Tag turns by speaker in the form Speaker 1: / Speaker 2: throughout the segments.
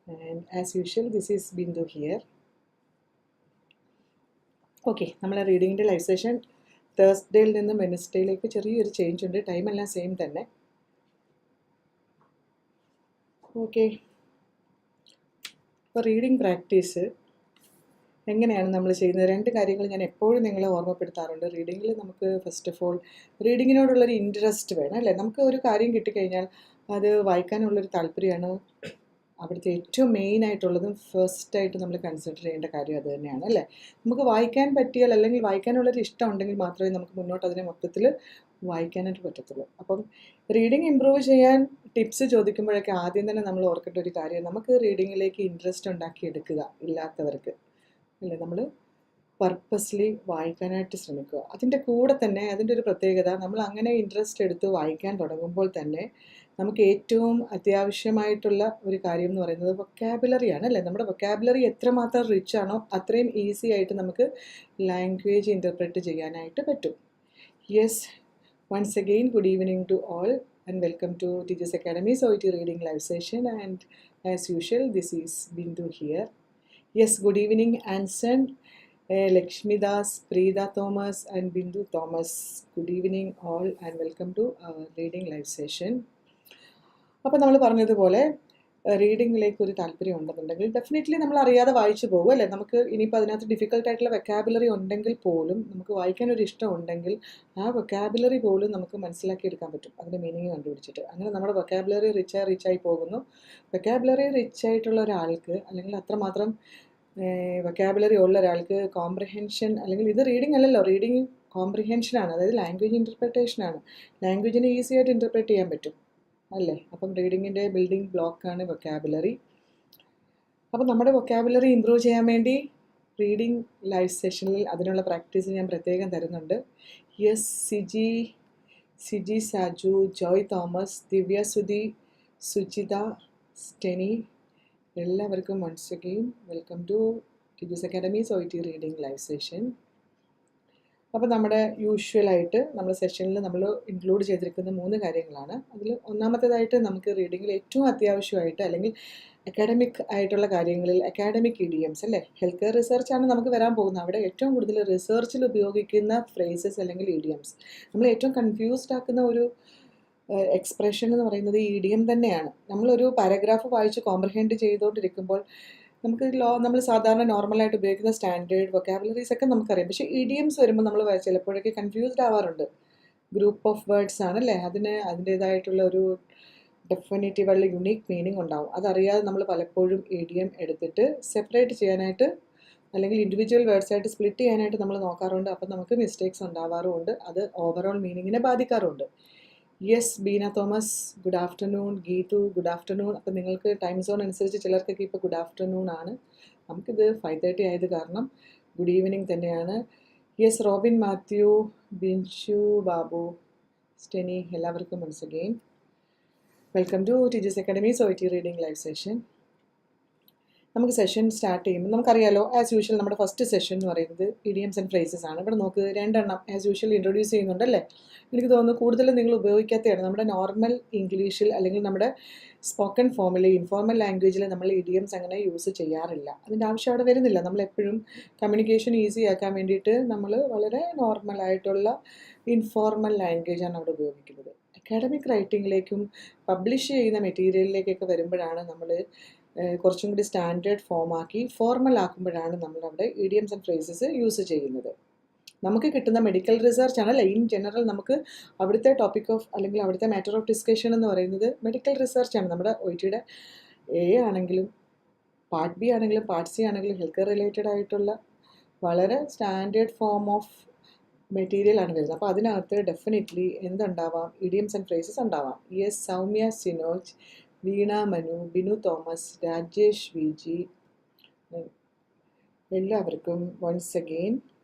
Speaker 1: And as usual, this is Bindu here. Okay, നമ്മളെ റീഡിങ്ങിൻ്റെ live session തേഴ്സ്ഡേയിൽ നിന്ന് വെനസ്ഡേയിലേക്ക് ചെറിയൊരു change ഉണ്ട്. ടൈമെല്ലാം സെയിം തന്നെ. ഓക്കെ, അപ്പോൾ റീഡിങ് പ്രാക്ടീസ് എങ്ങനെയാണ് നമ്മൾ ചെയ്യുന്നത്? രണ്ട് കാര്യങ്ങൾ ഞാൻ എപ്പോഴും നിങ്ങളെ ഓർമ്മപ്പെടുത്താറുണ്ട്. റീഡിങ്ങിൽ നമുക്ക് ഫസ്റ്റ് ഓഫ് ഓൾ റീഡിങ്ങിനോടുള്ളൊരു ഇൻട്രസ്റ്റ് വേണം, അല്ലേ? നമുക്ക് ഒരു കാര്യം കിട്ടിക്കഴിഞ്ഞാൽ അത് വായിക്കാനുള്ളൊരു താല്പര്യമാണ് അവിടുത്തെ ഏറ്റവും മെയിൻ ആയിട്ടുള്ളതും ഫസ്റ്റായിട്ട് നമ്മൾ കൺസിഡർ ചെയ്യേണ്ട കാര്യം അത് തന്നെയാണ്, അല്ലേ? നമുക്ക് വായിക്കാൻ പറ്റിയാൽ അല്ലെങ്കിൽ വായിക്കാനുള്ളൊരു ഇഷ്ടം ഉണ്ടെങ്കിൽ മാത്രമേ നമുക്ക് മുന്നോട്ട് അതിനെ മൊത്തത്തിൽ വായിക്കാനായിട്ട് പറ്റത്തുള്ളൂ. അപ്പം റീഡിങ് ഇമ്പ്രൂവ് ചെയ്യാൻ ടിപ്സ് ചോദിക്കുമ്പോഴൊക്കെ ആദ്യം തന്നെ നമ്മൾ ഓർക്കേണ്ട ഒരു കാര്യം, നമുക്ക് റീഡിങ്ങിലേക്ക് ഇൻട്രസ്റ്റ് ഉണ്ടാക്കിയെടുക്കുക ഇല്ലാത്തവർക്ക്, അല്ലേ? നമ്മൾ പർപ്പസ്ലി വായിക്കാനായിട്ട് ശ്രമിക്കുക. അതിൻ്റെ കൂടെ തന്നെ അതിൻ്റെ ഒരു പ്രത്യേകത, നമ്മൾ അങ്ങനെ ഇൻട്രസ്റ്റ് എടുത്ത് വായിക്കാൻ തുടങ്ങുമ്പോൾ തന്നെ നമുക്ക് ഏറ്റവും അത്യാവശ്യമായിട്ടുള്ള ഒരു കാര്യം എന്ന് പറയുന്നത് വൊക്കാബുലറിയാണ്, അല്ലേ? നമ്മുടെ വൊക്കാബുലറി എത്രമാത്രം റിച്ച് ആണോ അത്രയും ഈസി ആയിട്ട് നമുക്ക് ലാംഗ്വേജ് ഇൻ്റർപ്രറ്റ് ചെയ്യാനായിട്ട് പറ്റും. Yes, once again, good evening to all and welcome to Tiju Academy's OET reading live session, and as usual, this is Bindu here. Yes, good evening Anson, Lakshmi Das, Preeta Thomas and Bindu Thomas. Good evening all and welcome to our reading live session. അപ്പോൾ നമ്മൾ പറഞ്ഞതുപോലെ റീഡിങ്ങിലേക്ക് ഒരു താല്പര്യം ഉണ്ടെന്നുണ്ടെങ്കിൽ definitely നമ്മൾ അറിയാതെ വായിച്ചു പോകും, അല്ലേ? നമുക്ക് ഇനിയിപ്പോൾ അതിനകത്ത് ഡിഫിക്കൽട്ടായിട്ടുള്ള വെക്കാബുലറി ഉണ്ടെങ്കിൽ പോലും നമുക്ക് വായിക്കാനൊരു ഇഷ്ടം ഉണ്ടെങ്കിൽ ആ വെക്കാബുലറി പോലും നമുക്ക് മനസ്സിലാക്കിയെടുക്കാൻ പറ്റും, അതിൻ്റെ മീനിങ് കണ്ടുപിടിച്ചിട്ട്. അങ്ങനെ നമ്മുടെ വെക്കാബുലറി റിച്ചായി പോകുന്നു. വെക്കാബുലറി റിച്ചായിട്ടുള്ള ഒരാൾക്ക്, അല്ലെങ്കിൽ അത്രമാത്രം വെക്കാബുലറി ഉള്ള ഒരാൾക്ക് കോംപ്രിഹെൻഷൻ, അല്ലെങ്കിൽ ഇത് റീഡിംഗ് അല്ലല്ലോ, റീഡിങ് കോംപ്രിഹെൻഷനാണ്, അതായത് ലാംഗ്വേജ് ഇൻ്റർപ്രിട്ടേഷനാണ്. ലാംഗ്വേജിനെ ഈസി ആയിട്ട് ഇൻ്റർപ്രറ്റ് ചെയ്യാൻ പറ്റും, അല്ലേ? അപ്പം റീഡിങ്ങിൻ്റെ ബിൽഡിംഗ് ബ്ലോക്കാണ് വൊക്കാബുലറി. അപ്പം നമ്മുടെ വൊക്കാബുലറി ഇമ്പ്രൂവ് ചെയ്യാൻ വേണ്ടി റീഡിംഗ് ലൈവ് സെഷനിൽ അതിനുള്ള പ്രാക്ടീസ് ഞാൻ പ്രത്യേകം തരുന്നുണ്ട്. യെസ്, സിജി സാജു, ജോയ് തോമസ്, ദിവ്യ സുധി, സുജിത, സ്റ്റെനി, എല്ലാവർക്കും once again welcome to Tiju's academies OET reading live session. അപ്പോൾ നമ്മുടെ യൂഷ്വലായിട്ട് നമ്മുടെ സെഷനിൽ നമ്മൾ ഇൻക്ലൂഡ് ചെയ്തിരിക്കുന്ന 3 കാര്യങ്ങളാണ്. അതിൽ ഒന്നാമത്തേതായിട്ട് നമുക്ക് റീഡിങ്ങിൽ ഏറ്റവും അത്യാവശ്യമായിട്ട്, അല്ലെങ്കിൽ അക്കാഡമിക് ആയിട്ടുള്ള കാര്യങ്ങളിൽ അക്കാഡമിക് ഇഡിയംസ്, അല്ലേ? ഹെൽത്ത് കെയർ റിസർച്ചാണ് നമുക്ക് വരാൻ പോകുന്നത്. അവിടെ ഏറ്റവും കൂടുതൽ റിസർച്ചിൽ ഉപയോഗിക്കുന്ന ഫ്രേസസ് അല്ലെങ്കിൽ ഇഡിയംസ്, നമ്മൾ ഏറ്റവും കൺഫ്യൂസ്ഡ് ആക്കുന്ന ഒരു എക്സ്പ്രഷൻ എന്ന് പറയുന്നത് ഈ ഇഡിയം തന്നെയാണ്. നമ്മളൊരു പാരഗ്രാഫ് വായിച്ച് കോംപ്രിഹെൻഡ് ചെയ്തുകൊണ്ടിരിക്കുമ്പോൾ നമുക്ക് നമ്മൾ സാധാരണ നോർമലായിട്ട് ഉപയോഗിക്കുന്ന സ്റ്റാൻഡേർഡ് വൊക്കാബുലറീസ് ഒക്കെ നമുക്കറിയാം. പക്ഷേ ഇഡിയംസ് വരുമ്പോൾ നമ്മൾ ചിലപ്പോഴൊക്കെ കൺഫ്യൂസ്ഡ് ആവാറുണ്ട്. ഗ്രൂപ്പ് ഓഫ് വേർഡ്സ് ആണ്, അല്ലേ? അതിൻ്റേതായിട്ടുള്ള ഒരു ഡെഫിനിറ്റീവ് ഉള്ള യുണീക്ക് മീനിങ് ഉണ്ടാവും. അതറിയാതെ നമ്മൾ പലപ്പോഴും ഇഡിയം എടുത്തിട്ട് സെപ്പറേറ്റ് ചെയ്യാനായിട്ട്, അല്ലെങ്കിൽ ഇൻഡിവിജ്വൽ വേർഡ്സായിട്ട് സ്പ്ലിറ്റ് ചെയ്യാനായിട്ട് നമ്മൾ നോക്കാറുണ്ട്. അപ്പം നമുക്ക് മിസ്റ്റേക്സ് ഉണ്ടാവാറുമുണ്ട്. അത് ഓവറോൾ മീനിങ്ങിനെ ബാധിക്കാറുണ്ട്. Yes, Beena Thomas, good afternoon. Geethu, good afternoon. അപ്പം നിങ്ങൾക്ക് ടൈം സോൺ അനുസരിച്ച് ചിലർക്കൊക്കെ ഇപ്പോൾ ഗുഡ് ആഫ്റ്റർനൂൺ ആണ്. നമുക്കിത് 5:30 ആയത് കാരണം ഗുഡ് ഈവനിങ് തന്നെയാണ്. യെസ്, റോബിൻ മാത്യു, ബിൻഷു ബാബു, സ്റ്റെനി, എല്ലാവർക്കും once again welcome to Tiju's academies OET reading live session. നമുക്ക് സെഷൻ സ്റ്റാർട്ട് ചെയ്യുമ്പോൾ നമുക്കറിയാലോ, ആസ് യൂഷ്വൽ നമ്മുടെ ഫസ്റ്റ് സെഷൻ എന്ന് പറയുന്നത് ഇഡിയംസ് ആൻഡ് ഫ്രേസസ് ആണ്. ഇവിടെ നോക്ക്, 2 എണ്ണം ആസ് യൂഷ്വൽ ഇൻട്രൊഡ്യൂസ് ചെയ്യുന്നുണ്ടല്ലേ? എനിക്ക് തോന്നുന്നു കൂടുതലും നിങ്ങൾ ഉപയോഗിക്കാത്തതാണ്. നമ്മുടെ നോർമൽ ഇംഗ്ലീഷിൽ അല്ലെങ്കിൽ നമ്മുടെ സ്പോക്കൺ ഫോമിൽ, ഇൻഫോർമൽ ലാംഗ്വേജിൽ നമ്മൾ ഇഡിയംസ് അങ്ങനെ യൂസ് ചെയ്യാറില്ല. അതിൻ്റെ ആവശ്യം അവിടെ വരുന്നില്ല. നമ്മളെപ്പോഴും കമ്മ്യൂണിക്കേഷൻ ഈസി ആക്കാൻ വേണ്ടിയിട്ട് നമ്മൾ വളരെ നോർമലായിട്ടുള്ള ഇൻഫോർമൽ ലാംഗ്വേജാണ് അവിടെ ഉപയോഗിക്കുന്നത്. അക്കാഡമിക് റൈറ്റിങ്ങിലേക്കും പബ്ലിഷ് ചെയ്യുന്ന മെറ്റീരിയലിലേക്കൊക്കെ വരുമ്പോഴാണ് നമ്മൾ കുറച്ചും കൂടി സ്റ്റാൻഡേർഡ് ഫോമാക്കി ഫോർമൽ ആക്കുമ്പോഴാണ് നമ്മളവിടെ ഇഡിയംസ് ആൻഡ് ഫ്രേസസ് യൂസ് ചെയ്യുന്നത്. നമുക്ക് കിട്ടുന്ന മെഡിക്കൽ റിസർച്ചാണ്, അല്ലേ? ഇൻ ജനറൽ നമുക്ക് അവിടുത്തെ ടോപ്പിക് ഓഫ്, അല്ലെങ്കിൽ അവിടുത്തെ മാറ്റർ ഓഫ് ഡിസ്കഷൻ എന്ന് പറയുന്നത് മെഡിക്കൽ റിസർച്ചാണ്. നമ്മുടെ OETയുടെ A ആണെങ്കിലും പാർട്ട് B ആണെങ്കിലും പാർട്ട് C ആണെങ്കിലും ഹെൽത്ത് കെയർ റിലേറ്റഡ് ആയിട്ടുള്ള വളരെ സ്റ്റാൻഡേർഡ് ഫോം ഓഫ് മെറ്റീരിയലാണ് വരുന്നത്. അപ്പോൾ അതിനകത്ത് ഡെഫിനറ്റ്ലി എന്തുണ്ടാവാം? ഇഡിയംസ് ആൻഡ് ഫ്രേസസ് ഉണ്ടാവാം. യെസ്, സൗമ്യ സിനോജ്, വീണ മനു, ബിനു തോമസ്, രാജേഷ് VG, എല്ലാവർക്കും once again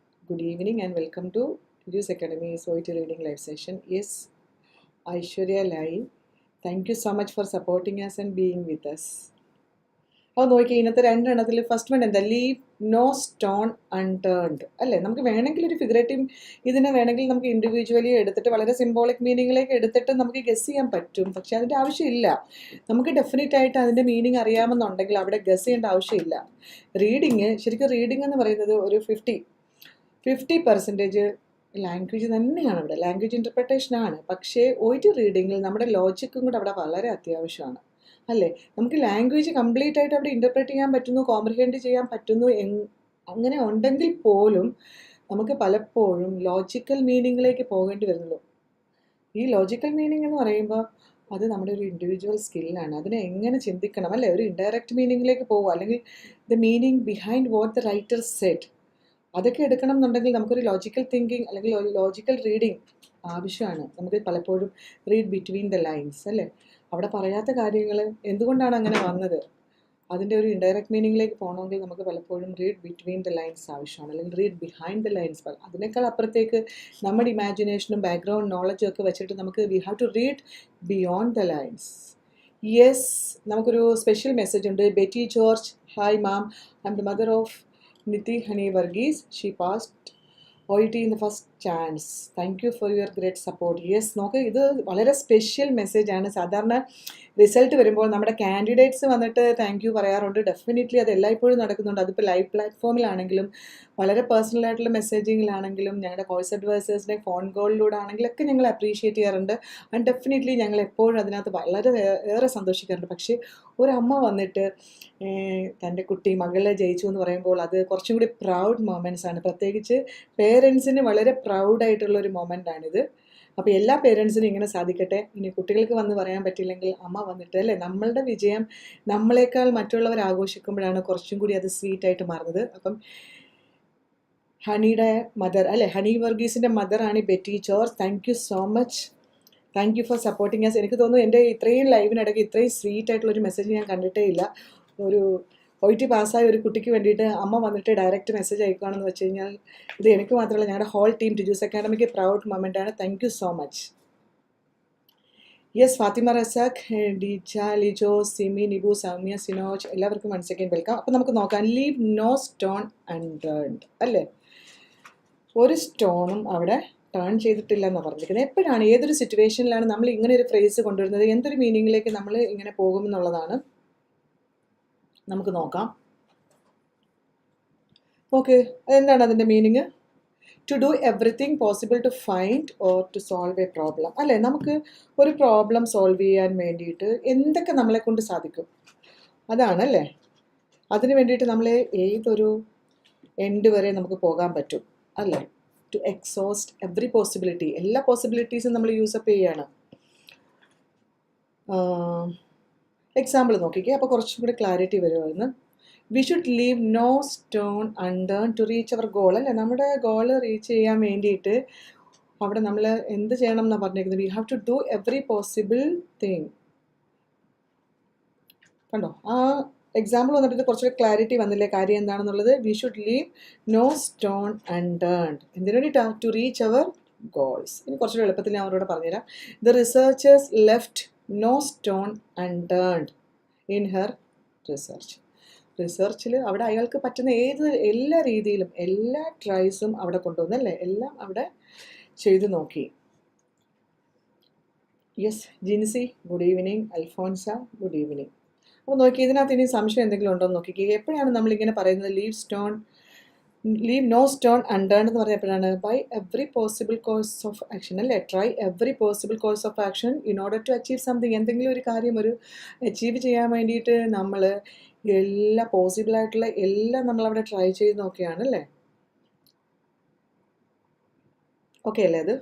Speaker 1: good evening and welcome to Idioms Academy's OET reading live session. Yes, Aishwarya Lai, thank you so much for supporting us and being with us. അപ്പോൾ നോക്കിയാൽ ഇന്നത്തെ രണ്ടെണ്ണത്തിൽ first one എന്താ, leave no stone unturned അല്ലേ. നമുക്ക് വേണമെങ്കിൽ ഒരു figurative ഇതിനെ വേണമെങ്കിൽ നമുക്ക് ഇൻഡിവിജ്വലി എടുത്തിട്ട് വളരെ സിംബോളിക് മീനിങ്ങിലേക്ക് എടുത്തിട്ട് നമുക്ക് ഗസ് ചെയ്യാൻ പറ്റും. പക്ഷേ അതിൻ്റെ ആവശ്യമില്ല. നമുക്ക് ഡെഫിനറ്റ് ആയിട്ട് അതിൻ്റെ മീനിങ് അറിയാമെന്നുണ്ടെങ്കിൽ അവിടെ ഗസ് ചെയ്യേണ്ട ആവശ്യമില്ല. ശരിക്കും റീഡിംഗ് എന്ന് പറയുന്നത് ഒരു 50% ലാംഗ്വേജ് തന്നെയാണ് അവിടെ, ലാംഗ്വേജ് ഇൻ്റർപ്രിട്ടേഷനാണ്. പക്ഷേ OET റീഡിങ്ങിൽ നമ്മുടെ ലോജിക്കും കൂടെ അവിടെ വളരെ അത്യാവശ്യമാണ് അല്ലേ. നമുക്ക് ലാംഗ്വേജ് കംപ്ലീറ്റ് ആയിട്ട് അവിടെ ഇൻ്റർപ്രറ്റ് ചെയ്യാൻ പറ്റുന്നു, കോംപ്രിഹെൻഡ് ചെയ്യാൻ പറ്റുന്നു അങ്ങനെ ഉണ്ടെങ്കിൽ പോലും നമുക്ക് പലപ്പോഴും ലോജിക്കൽ മീനിങ്ങിലേക്ക് പോകേണ്ടി വരുന്നുള്ളൂ. ഈ ലോജിക്കൽ മീനിങ് എന്ന് പറയുമ്പോൾ അത് നമ്മുടെ ഒരു ഇൻഡിവിജ്വൽ സ്കില്ലാണ്. അതിനെ എങ്ങനെ ചിന്തിക്കണം അല്ലേ. ഒരു ഇൻഡയറക്റ്റ് മീനിങ്ങിലേക്ക് പോകുക, അല്ലെങ്കിൽ the meaning behind what the writer said, അതൊക്കെ എടുക്കണം എന്നുണ്ടെങ്കിൽ നമുക്കൊരു ലോജിക്കൽ തിങ്കിങ് അല്ലെങ്കിൽ ഒരു ലോജിക്കൽ റീഡിങ് ആവശ്യമാണ്. നമുക്ക് പലപ്പോഴും റീഡ് ബിറ്റ്വീൻ ദ ലൈൻസ് അല്ലേ. അവിടെ പറയാത്ത കാര്യങ്ങൾ എന്തുകൊണ്ടാണ് അങ്ങനെ വന്നത്, അതിൻ്റെ ഒരു ഇൻഡയറക്റ്റ് മീനിങ്ങിലേക്ക് പോകണമെങ്കിൽ നമുക്ക് പലപ്പോഴും റീഡ് ബിറ്റ്വീൻ ദ ലൈൻസ് ആവശ്യമാണ്, അല്ലെങ്കിൽ റീഡ് ബിഹൈൻഡ് ദ ലൈൻസ്. അതിനേക്കാൾ അപ്പുറത്തേക്ക് നമ്മുടെ ഇമാജിനേഷനും ബാക്ക്ഗ്രൗണ്ട് നോളജും ഒക്കെ വെച്ചിട്ട് നമുക്ക് we have to read beyond the lines. Yes, നമുക്കൊരു സ്പെഷ്യൽ മെസ്സേജ് ഉണ്ട്. Betty George, hi ma'am, I'm the mother of Nithi Honey Varghese. She passed OET in the first chance. Thank you for your great support. Yes, നോക്ക്, ഇത് വളരെ special മെസ്സേജാണ്. സാധാരണ result വരുമ്പോൾ നമ്മുടെ candidates വന്നിട്ട് താങ്ക് യു പറയാറുണ്ട്. ഡെഫിനറ്റ്ലി അത് എല്ലായ്പ്പോഴും നടക്കുന്നുണ്ട്. അതിപ്പോൾ ലൈവ് പ്ലാറ്റ്ഫോമിലാണെങ്കിലും വളരെ പേഴ്സണലായിട്ടുള്ള മെസ്സേജിങ്ങിലാണെങ്കിലും ഞങ്ങളുടെ കോഴ്സ് അഡ്വൈസേഴ്സിൻ്റെ ഫോൺ കോളിലൂടെ ആണെങ്കിലൊക്കെ ഞങ്ങൾ അപ്രീഷിയേറ്റ് ചെയ്യാറുണ്ട്. ആൻഡ് ഡെഫിനറ്റ്ലി ഞങ്ങൾ എപ്പോഴും അതിനകത്ത് വളരെ ഏറെ സന്തോഷിക്കാറുണ്ട്. പക്ഷേ ഒരമ്മ വന്നിട്ട് തൻ്റെ കുട്ടി മകളെ ജയിച്ചു എന്ന് പറയുമ്പോൾ അത് കുറച്ചും കൂടി പ്രൗഡ് മൊമെൻറ്റ്സ് ആണ്. പ്രത്യേകിച്ച് പേരൻസിന് വളരെ പ്രൗഡായിട്ടുള്ളൊരു മൊമെൻ്റാണിത്. അപ്പോൾ എല്ലാ പേരൻസിനും ഇങ്ങനെ സാധിക്കട്ടെ. ഇനി കുട്ടികൾക്ക് വന്ന് പറയാൻ പറ്റില്ലെങ്കിൽ അമ്മ വന്നിട്ട് അല്ലേ, നമ്മളുടെ വിജയം നമ്മളെക്കാൾ മറ്റുള്ളവർ ആഘോഷിക്കുമ്പോഴാണ് കുറച്ചും കൂടി അത് സ്വീറ്റായിട്ട് മാറുന്നത്. അപ്പം ഹണിയുടെ മദർ അല്ലേ, ഹണി വർഗീസിൻ്റെ മദറാണ് Betty George. Thank you so much, thank you for supporting us. എനിക്ക് തോന്നുന്നു എൻ്റെ ഇത്രയും ലൈവിനിടയ്ക്ക് ഇത്രയും സ്വീറ്റ് ആയിട്ടുള്ളൊരു മെസ്സേജ് ഞാൻ കണ്ടിട്ടേ ഇല്ല. ഒരു OET പാസ്സായ ഒരു കുട്ടിക്ക് വേണ്ടിയിട്ട് അമ്മ വന്നിട്ട് ഡയറക്റ്റ് മെസ്സേജ് അയക്കുകയാണെന്ന് വെച്ച് കഴിഞ്ഞാൽ ഇത് എനിക്ക് മാത്രമല്ല, ഞങ്ങളുടെ ഹോൾ ടീം ടിജൂസ് അക്കാഡമിക്ക് പ്രൗഡ് മൊമെൻ്റാണ്. Thank you so much. Yes, Fathima Razak, Dija, Lijo, Simi, Nibu, Soumya, Sinoj, എല്ലാവർക്കും വൺസ് അഗൈൻ വെൽക്കം. അപ്പോൾ നമുക്ക് നോക്കാം. ലീവ് നോ സ്റ്റോൺ അൺടേൺഡ് അല്ലേ. ഒരു സ്റ്റോണും അവിടെ ടേൺ ചെയ്തിട്ടില്ല എന്നാണ് പറഞ്ഞിരിക്കുന്നത്. എപ്പോഴാണ്, ഏതൊരു സിറ്റുവേഷനിലാണ് നമ്മൾ ഇങ്ങനെ ഒരു ഫ്രേസ് കൊണ്ടുവരുന്നത്, എന്തൊരു മീനിങ്ങിലേക്ക് നമ്മൾ ഇങ്ങനെ പോകുമെന്നുള്ളതാണ് നമുക്ക് നോക്കാം. ഓക്കെ, അതെന്താണ് അതിൻ്റെ മീനിങ്? To do everything possible to find or to solve a problem അല്ലേ. നമുക്ക് ഒരു പ്രോബ്ലം സോൾവ് ചെയ്യാൻ വേണ്ടിയിട്ട് എന്തൊക്കെ നമ്മളെ കൊണ്ട് സാധിക്കും അതാണല്ലേ. അതിന് വേണ്ടിയിട്ട് നമ്മൾ ഏതൊരു എൻഡ് വരെ നമുക്ക് പോകാൻ പറ്റും അല്ലേ. ടു എക്സോസ്റ്റ് എവറി പോസിബിലിറ്റി, എല്ലാ പോസിബിലിറ്റീസും നമ്മൾ യൂസപ്പ് ചെയ്യുകയാണ്. എക്സാമ്പിൾ നോക്കിക്കേ, അപ്പോൾ കുറച്ചും കൂടി ക്ലാരിറ്റി വരുമായിരുന്നു. We should leave no stone unturn to reach our goal അല്ലേ. നമ്മുടെ ഗോൾ റീച്ച് ചെയ്യാൻ വേണ്ടിയിട്ട് അവിടെ നമ്മൾ എന്ത് ചെയ്യണം എന്നാണ് പറഞ്ഞിരിക്കുന്നത്. We have to do every possible thing. കണ്ടോ, ആ എക്സാമ്പിൾ വന്നിട്ട് കുറച്ചുകൂടി ക്ലാരിറ്റി വന്നില്ലേ കാര്യം എന്താണെന്നുള്ളത്. We should leave no stone unturned. എന്തിനു വേണ്ടിയിട്ടാണ്? To reach our goals. ഇനി കുറച്ചുകൂടി എളുപ്പത്തിൽ ഞാൻ അവരോട് പറഞ്ഞുതരാം. The researchers left no stone unturned in her research. റിസർച്ചിൽ അവിടെ അയാൾക്ക് പറ്റുന്ന എല്ലാ രീതിയിലും എല്ലാ ട്രൈസും അവിടെ കൊണ്ടുവന്നല്ലേ, എല്ലാം അവിടെ ചെയ്തു നോക്കി. Yes, Jincy good evening, Alphonsa good evening. അപ്പോൾ നോക്കി, ഇതിനകത്ത് ഇനി സംശയം എന്തെങ്കിലും ഉണ്ടോ എന്ന് നോക്കിക്കേ. എപ്പോഴാണ് നമ്മളിങ്ങനെ പറയുന്നത് ലീവ് നോ സ്റ്റോൺ അൺടേൺഡ് എന്ന് പറഞ്ഞപ്പോഴാണ് by every possible course of action അല്ലേ. Try every possible course of action in order to achieve something. എന്തെങ്കിലും ഒരു കാര്യം അച്ചീവ് ചെയ്യാൻ വേണ്ടിയിട്ട് നമ്മൾ എല്ലാ പോസിബിളായിട്ടുള്ള എല്ലാം നമ്മളവിടെ ട്രൈ ചെയ്ത് നോക്കിയാണ് അല്ലേ. ഓക്കെ അല്ലേ അത്?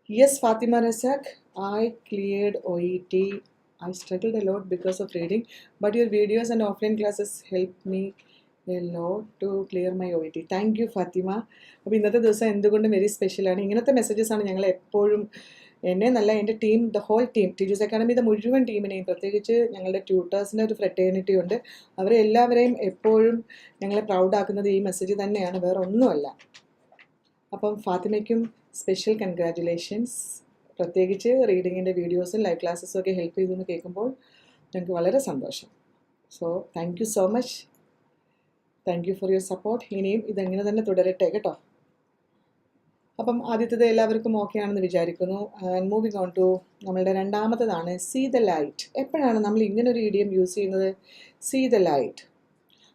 Speaker 1: Yes, Fathima Razak, I cleared OET. I struggled a lot because of reading, but your videos and offline classes helped me a lot to clear my OET. Thank you, Fatima. അപ്പോൾ ഇന്നത്തെ ദിവസം എന്തുകൊണ്ടും വെരി സ്പെഷ്യലാണ്. ഇങ്ങനത്തെ മെസ്സേജസാണ് ഞങ്ങൾ എപ്പോഴും, എന്നെ നല്ല എൻ്റെ ടീം, ദ ഹോൾ ടീം, ടിജൂസ് അക്കാഡമിയുടെ മുഴുവൻ ടീമിനെയും, പ്രത്യേകിച്ച് ഞങ്ങളുടെ ട്യൂട്ടേഴ്സിൻ്റെ ഒരു ഫ്രെറ്റേണിറ്റി ഉണ്ട്, അവരെ എല്ലാവരെയും എപ്പോഴും ഞങ്ങളെ പ്രൗഡാക്കുന്നത് ഈ മെസ്സേജ് തന്നെയാണ്, വേറെ ഒന്നുമല്ല. അപ്പം ഫാത്തിമയ്ക്കും സ്പെഷ്യൽ കൺഗ്രാറ്റുലേഷൻസ്. പ്രത്യേകിച്ച് റീഡിങ്ങിൻ്റെ വീഡിയോസും ലൈവ് ക്ലാസ്സസും ഒക്കെ ഹെൽപ്പ് ചെയ്തെന്ന് കേൾക്കുമ്പോൾ ഞങ്ങൾക്ക് വളരെ സന്തോഷം. So thank you so much. Thank you for your support. ഇനിയും ഇതെങ്ങനെ തന്നെ തുടരട്ടെ കേട്ടോ. അപ്പം ആദ്യത്തേത് എല്ലാവർക്കും ഓക്കെ ആണെന്ന് വിചാരിക്കുന്നു. മൂവിങ് ഓൺ ടു നമ്മളുടെ രണ്ടാമത്തേതാണ് സീ ദ ലൈറ്റ്. എപ്പോഴാണ് നമ്മൾ ഇങ്ങനൊരു ഇഡിയം യൂസ് ചെയ്യുന്നത്? See the light.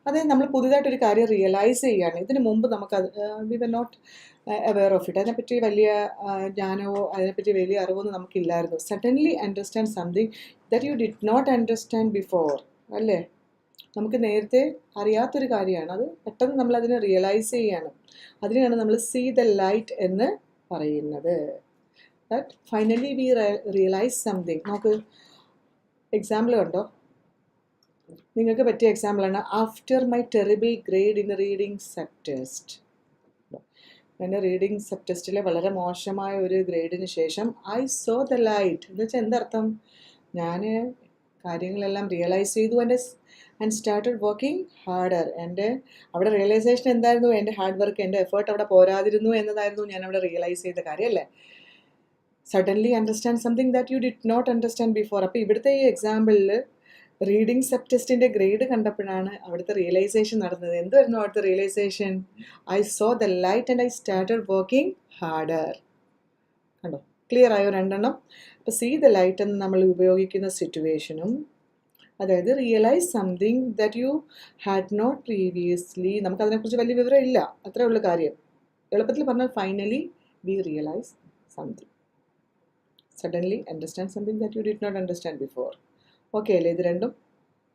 Speaker 1: അതായത് നമ്മൾ പുതുതായിട്ടൊരു കാര്യം റിയലൈസ് ചെയ്യുകയാണ്. ഇതിന് മുമ്പ് നമുക്കത് we were not aware of it. അതിനെപ്പറ്റി വലിയ ജ്ഞാനമോ അതിനെപ്പറ്റി വലിയ അറിവൊന്നും നമുക്കില്ലായിരുന്നു. Suddenly understand something that you did not understand before. അല്ലേ? നമുക്ക് നേരത്തെ അറിയാത്തൊരു കാര്യമാണ്, അത് പെട്ടെന്ന് നമ്മൾ അതിനെ റിയലൈസ് ചെയ്യുകയാണ്. അതിനെയാണ് നമ്മൾ സീ ദ ലൈറ്റ് എന്ന് പറയുന്നത്. That finally we realise something. നമുക്ക് എക്സാമ്പിൾ കണ്ടോ? നിങ്ങൾക്ക് പറ്റിയ എക്സാമ്പിളാണ് after my terrible grade in reading sub test. എൻ്റെ റീഡിങ് സബ് ടെസ്റ്റിലെ വളരെ മോശമായ ഒരു ഗ്രേഡിന് ശേഷം ഐ സോ ദ ലൈറ്റ് എന്ന് വെച്ചാൽ എന്തർത്ഥം? ഞാൻ കാര്യങ്ങളെല്ലാം റിയലൈസ് ചെയ്തു ആൻഡ് സ്റ്റാർട്ടഡ് വർക്കിംഗ് ഹാർഡർ. എൻ്റെ അവിടെ റിയലൈസേഷൻ എന്തായിരുന്നു? എൻ്റെ ഹാർഡ് വർക്ക്, എൻ്റെ എഫേർട്ട് അവിടെ പോരാതിരുന്നു എന്നതായിരുന്നു ഞാൻ അവിടെ റിയലൈസ് ചെയ്ത കാര്യം, അല്ലേ? Suddenly understand something that you did not understand before. അപ്പോൾ ഇവിടുത്തെ ഈ എക്സാമ്പിളിൽ റീഡിങ് സബ് ടെസ്റ്റിൻ്റെ ഗ്രേഡ് കണ്ടപ്പോഴാണ് അവിടുത്തെ റിയലൈസേഷൻ നടന്നത്. എന്തായിരുന്നു അവിടുത്തെ realisation? I saw the light and I started working harder. കണ്ടോ? ക്ലിയർ ആയോ രണ്ടെണ്ണം? അപ്പോൾ സീ ദ ലൈറ്റ് എന്ന് നമ്മൾ ഉപയോഗിക്കുന്ന സിറ്റുവേഷനും, അതായത് realise something that you had not previously, നമുക്കതിനെക്കുറിച്ച് വലിയ വിവരം ഇല്ല, അത്രേ ഉള്ളൂ കാര്യം. എളുപ്പത്തിൽ പറഞ്ഞാൽ finally we realise something. Suddenly understand something that you did not understand before. Okay അല്ലേ? ഇത് രണ്ടും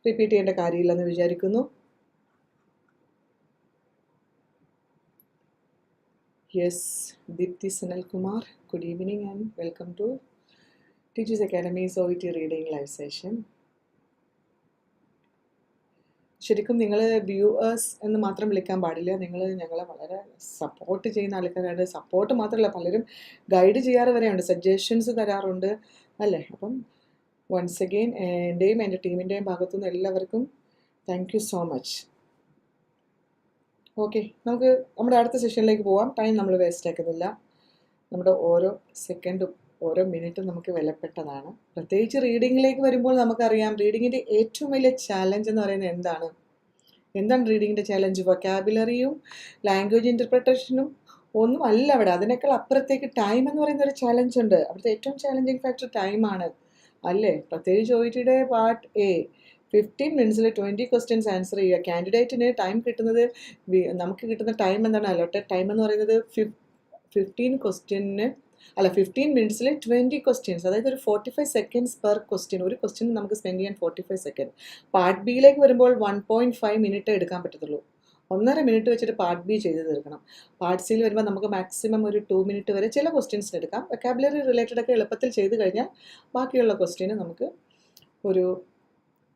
Speaker 1: റിപ്പീറ്റ് ചെയ്യേണ്ട കാര്യമില്ലെന്ന് വിചാരിക്കുന്നു. Yes, Deepthi Sanalkumar, good evening and welcome to teachers academy's OET reading live session. ശരിക്കും നിങ്ങൾ വ്യൂവേഴ്സ് എന്ന് മാത്രം വിളിക്കാൻ പാടില്ല. നിങ്ങൾ ഞങ്ങളെ വളരെ സപ്പോർട്ട് ചെയ്യുന്ന ആൾക്കാരാണ്. സപ്പോർട്ട് മാത്രമല്ല, പലരും ഗൈഡ് ചെയ്യാറ് വരെയുണ്ട്, സജഷൻസ് തരാറുണ്ട്, അല്ലേ? അപ്പം വൺസ് അഗെയിൻ എൻ്റെയും എൻ്റെ ടീമിൻ്റെയും ഭാഗത്തുനിന്ന് എല്ലാവർക്കും thank you so much. Okay, നമുക്ക് നമ്മുടെ അടുത്ത സെഷനിലേക്ക് പോവാം. ടൈം നമ്മൾ വേസ്റ്റ് ആക്കുന്നില്ല. നമ്മുടെ ഓരോ സെക്കൻഡും ഓരോ മിനിറ്റും നമുക്ക് വിലപ്പെട്ടതാണ്. പ്രത്യേകിച്ച് റീഡിങ്ങിലേക്ക് വരുമ്പോൾ നമുക്കറിയാം, റീഡിങ്ങിൻ്റെ ഏറ്റവും വലിയ ചാലഞ്ച് എന്ന് പറയുന്നത് എന്താണ് റീഡിങ്ങിൻ്റെ ചാലഞ്ച്? വൊക്കാബുലറിയും ലാംഗ്വേജ് ഇൻ്റർപ്രിട്ടേഷനും ഒന്നും അല്ല അവിടെ. അതിനേക്കാൾ അപ്പുറത്തേക്ക് ടൈം എന്ന് പറയുന്ന ഒരു ചാലഞ്ച് ഉണ്ട്. അവിടുത്തെ ഏറ്റവും ചാലഞ്ചിങ് ഫാക്ടർ ടൈമാണ്, അല്ലേ? പ്രത്യേകിച്ച് OETയുടെ പാർട്ട് A 15 മിനിറ്റ്സിൽ 20 ക്വസ്റ്റ്യൻസ് ആൻസർ ചെയ്യുക. കാൻഡിഡേറ്റിന് ടൈം കിട്ടുന്നത്, നമുക്ക് കിട്ടുന്ന ടൈം എന്താണ്? അലോട്ടഡ് ടൈം എന്ന് പറയുന്നത് 15 മിനിറ്റ്സിൽ 20 ക്വസ്റ്റ്യൻസ്, അതായത് ഒരു 45 സെക്കൻഡ്സ് പെർ ക്വസ്റ്റ്യൻ. ഒരു ക്വസ്റ്റ്യൻ നമുക്ക് സ്പെൻഡ് ചെയ്യാൻ 45 സെക്കൻഡ്. പാർട്ട് ബിയിലേക്ക് വരുമ്പോൾ 1.5 മിനിറ്റ് എടുക്കാൻ പറ്റത്തുള്ളൂ. 1.5 മിനിറ്റ് വെച്ചിട്ട് പാർട്ട് ബി ചെയ്ത് തീർക്കണം. പാർട്ട് സിയിൽ വരുമ്പോൾ നമുക്ക് മാക്സിമം ഒരു 2 മിനിറ്റ് വരെ ചില ക്വസ്റ്റ്യൻസിന് എടുക്കാം. വൊക്കാബുലറി റിലേറ്റഡ് ഒക്കെ എളുപ്പത്തിൽ ചെയ്ത് കഴിഞ്ഞാൽ ബാക്കിയുള്ള ക്വസ്റ്റ്യന് നമുക്ക് ഒരു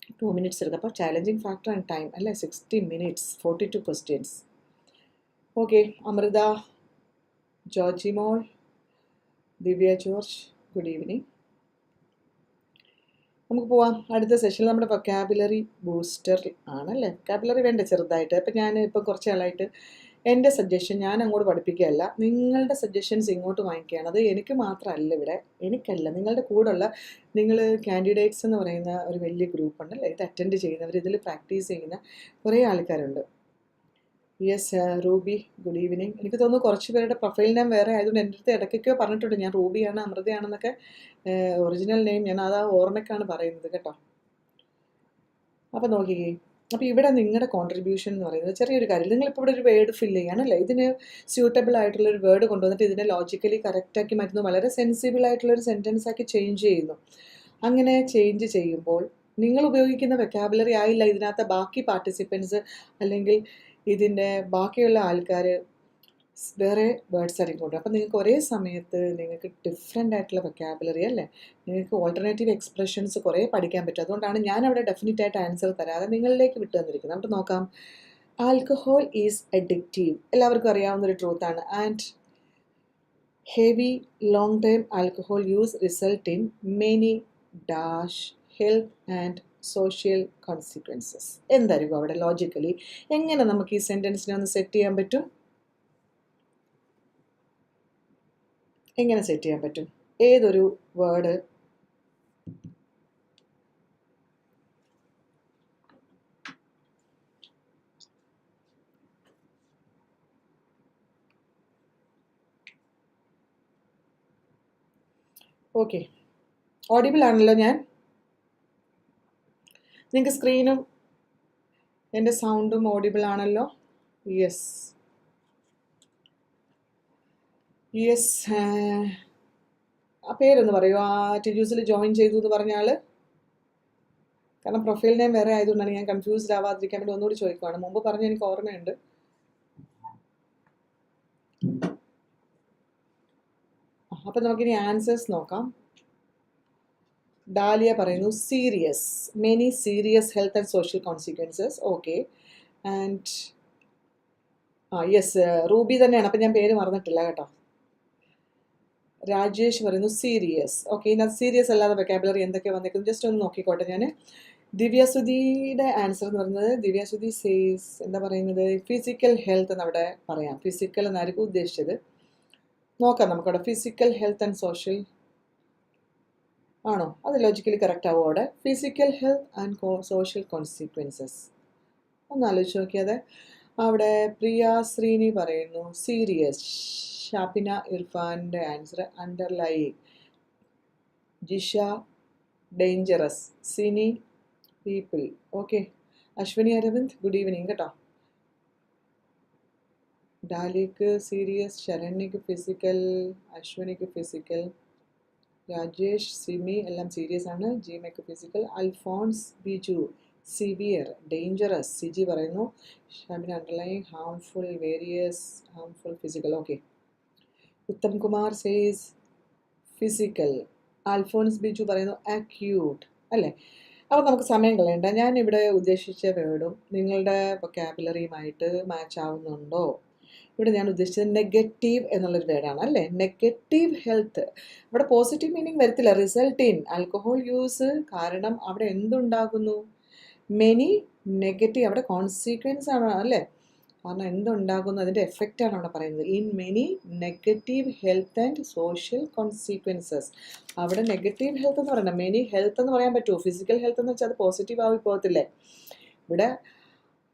Speaker 1: 2 മിനിറ്റ്സ് എടുക്കാം. അപ്പോൾ ചാലഞ്ചിങ് ഫാക്ടർ ആൻഡ് ടൈം, അല്ലേ? 60 minutes 42 questions. Okay, Amrutha, Georgy മോൾ, ദിവ്യ ജോർജ്, ഗുഡ് ഈവനിങ്. നമുക്ക് പോവാം അടുത്ത സെഷനിൽ. നമ്മുടെ വൊക്കാബുലറി ബൂസ്റ്റർ ആണല്ലേ? വൊക്കാബുലറി വേണ്ട ചെറുതായിട്ട്. അപ്പം ഞാൻ ഇപ്പം കുറച്ച് നാളായിട്ട് എൻ്റെ സജഷൻ ഞാൻ അങ്ങോട്ട് പഠിപ്പിക്കുകയല്ല, നിങ്ങളുടെ സജഷൻസ് ഇങ്ങോട്ട് വാങ്ങിക്കുകയാണ്. അത് എനിക്ക് മാത്രമല്ല, ഇവിടെ എനിക്കല്ല, നിങ്ങളുടെ കൂടെയുള്ള നിങ്ങൾ കാൻഡിഡേറ്റ്സ് എന്ന് പറയുന്ന ഒരു വലിയ ഗ്രൂപ്പ് ഉണ്ടല്ലേ, ഇത് അറ്റൻഡ് ചെയ്യുന്നവർ, ഇതിൽ പ്രാക്ടീസ് ചെയ്യുന്ന കുറേ ആൾക്കാരുണ്ട്. Yes, Ruby, good evening. എനിക്ക് തോന്നുന്നു കുറച്ച് പേരുടെ പ്രൊഫൈൽ നെയിം വേറെ ആയതുകൊണ്ട് എൻ്റെ അടുത്ത് ഇടയ്ക്കൊക്കെ പറഞ്ഞിട്ടുണ്ട് ഞാൻ റൂബിയാണ് അമൃതയാണെന്നൊക്കെ. ഒറിജിനൽ നെയിം ഞാൻ അതാ ഓർമ്മയ്ക്കാണ് പറയുന്നത് കേട്ടോ. അപ്പോൾ നോക്കിക്കേ, അപ്പോൾ ഇവിടെ നിങ്ങളുടെ കോൺട്രിബ്യൂഷൻ എന്ന് പറയുന്നത് ചെറിയൊരു കാര്യം. നിങ്ങളിപ്പോൾ ഇവിടെ ഒരു വേർഡ് ഫില്ല് ചെയ്യാനല്ലേ, ഇതിന് സ്യൂട്ടബിൾ ആയിട്ടുള്ളൊരു വേർഡ് കൊണ്ടുവന്നിട്ട് ഇതിനെ ലോജിക്കലി കറക്റ്റാക്കി മാറ്റുന്നു, വളരെ സെൻസിബിൾ ആയിട്ടുള്ളൊരു സെൻറ്റൻസ് ആക്കി ചേഞ്ച് ചെയ്യുന്നു. അങ്ങനെ ചേഞ്ച് ചെയ്യുമ്പോൾ നിങ്ങൾ ഉപയോഗിക്കുന്ന വൊക്കാബുലറി ആയില്ല ഇതിനകത്ത് ബാക്കി പാർട്ടിസിപ്പൻസ് അല്ലെങ്കിൽ ഇതിൻ്റെ ബാക്കിയുള്ള ആൾക്കാർ വേറെ വേർഡ്സ് ആയിരിക്കും കൊണ്ടുവരും. അപ്പോൾ നിങ്ങൾക്ക് ഒരേ സമയത്ത് നിങ്ങൾക്ക് ഡിഫറെൻ്റ് ആയിട്ടുള്ള വൊക്കാബുലറി, അല്ലേ? നിങ്ങൾക്ക് ഓൾട്ടർനേറ്റീവ് എക്സ്പ്രഷൻസ് കുറേ പഠിക്കാൻ പറ്റും. അതുകൊണ്ടാണ് ഞാൻ അവിടെ ഡെഫിനറ്റ് ആയിട്ട് ആൻസർ തരാതെ നിങ്ങളിലേക്ക് വിട്ടു തന്നിരിക്കുന്നത്. നമുക്ക് നോക്കാം. ആൽക്കഹോൾ ഈസ് അഡിക്റ്റീവ്, എല്ലാവർക്കും അറിയാവുന്നൊരു ട്രൂത്താണ്. And heavy long time alcohol use result in many dash health and social consequences. എന്തായിരിക്കും അവിടെ ലോജിക്കലി? എങ്ങനെ നമുക്ക് ഈ സെൻറ്റൻസിനെ ഒന്ന് സെറ്റ് ചെയ്യാൻ പറ്റും? എങ്ങനെ സെറ്റ് ചെയ്യാൻ പറ്റും? ഏതൊരു വേർഡ് ഓക്കെ, ഓഡിബിൾ ആണല്ലോ ഞാൻ? നിങ്ങൾക്ക് സ്ക്രീനും എൻ്റെ സൗണ്ടും ഓഡിബിൾ ആണല്ലോ? Yes yes. ആ പേരൊന്ന് പറയൂ, ആ ടിജൂസിൽ ജോയിൻ ചെയ്തു എന്ന് പറഞ്ഞ ആൾ. കാരണം പ്രൊഫൈൽ നെയിം വേറെ ആയതുകൊണ്ടാണ് ഞാൻ കൺഫ്യൂസ്ഡ് ആവാതിരിക്കാൻ വേണ്ടി ഒന്നുകൂടി ചോദിക്കുവാണ്. മുമ്പ് പറഞ്ഞ എനിക്ക് ഓർമ്മയുണ്ട്. അപ്പം നമുക്കിനി ആൻസേഴ്സ് നോക്കാം. ഡാലിയ പറയുന്നു serious, many serious health and social consequences. Okay. And yes, Ruby തന്നെയാണ്. അപ്പം ഞാൻ പേര് മറന്നിട്ടില്ല കേട്ടോ. രാജേഷ് പറയുന്നു സീരിയസ്. ഓക്കെ, ഇതിനകത്ത് സീരിയസ് അല്ലാതെ വെക്കാബുലറി എന്തൊക്കെ വന്നേക്കുന്നു ജസ്റ്റ് ഒന്ന് നോക്കിക്കോട്ടെ ഞാൻ. ദിവ്യസുധിയുടെ ആൻസർ എന്ന് പറയുന്നത്, ദിവ്യസുധി സേസ് എന്താ പറയുന്നത്, ഫിസിക്കൽ ഹെൽത്ത് എന്നവിടെ പറയാം. ഫിസിക്കൽ എന്നായിരിക്കും ഉദ്ദേശിച്ചത്. നോക്കാം നമുക്കവിടെ. ഫിസിക്കൽ ഹെൽത്ത് ആൻഡ് സോഷ്യൽ ആണോ? അത് ലോജിക്കലി കറക്റ്റ് ആവും അവിടെ. Physical health and social consequences ഒന്ന് ആലോചിച്ച് നോക്കിയാതെ. അവിടെ പ്രിയ ശ്രീനി പറയുന്നു സീരിയസ്. ഷാപ്പിന ഇർഫാൻ്റെ answer underline. Jisha dangerous. Sini people. Okay. Ashwini Aravind good evening കേട്ടോ. ഡാലിക്ക് സീരിയസ്, ശരണ്യക്ക് ഫിസിക്കൽ, അശ്വിനിക്ക് ഫിസിക്കൽ, രാജേഷ് സിമി എല്ലാം സീരിയസ് ആണ്. ജിമയ്ക്ക് physical. Alphonse Biju severe dangerous. Siji പറയുന്നു Shabin underline harmful, various harmful, physical. Okay. Uttam Kumar says physical. Alphonse Biju പറയുന്നു അക്യൂട്ട് അല്ലേ? അപ്പോൾ നമുക്ക് സമയം കളയണ്ട. ഞാനിവിടെ ഉദ്ദേശിച്ച വേർഡും നിങ്ങളുടെ വൊക്കാബുലറിയുമായിട്ട് മാച്ച് ആവുന്നുണ്ടോ? ഇവിടെ ഞാൻ ഉദ്ദേശിച്ചത് നെഗറ്റീവ് എന്നുള്ളൊരു വേർഡാണ് അല്ലേ? Negative health. ഇവിടെ പോസിറ്റീവ് മീനിങ് വരത്തില്ല. റിസൾട്ട് ഇൻ ആൽക്കഹോൾ യൂസ് കാരണം അവിടെ എന്തുണ്ടാകുന്നു? Many negative. അവിടെ കോൺസിക്വൻസ് ആണ് അല്ലേ? കാരണം എന്തുണ്ടാകുന്നു, അതിൻ്റെ എഫക്റ്റാണ് അവിടെ പറയുന്നത്. In many negative health and social consequences. അവിടെ നെഗറ്റീവ് ഹെൽത്ത് എന്ന് പറയണം. മെനി ഹെൽത്ത് എന്ന് പറയാൻ പറ്റുമോ? ഫിസിക്കൽ ഹെൽത്ത് എന്ന് വെച്ചാൽ അത് പോസിറ്റീവ് ആയി പോകത്തില്ലേ? ഇവിടെ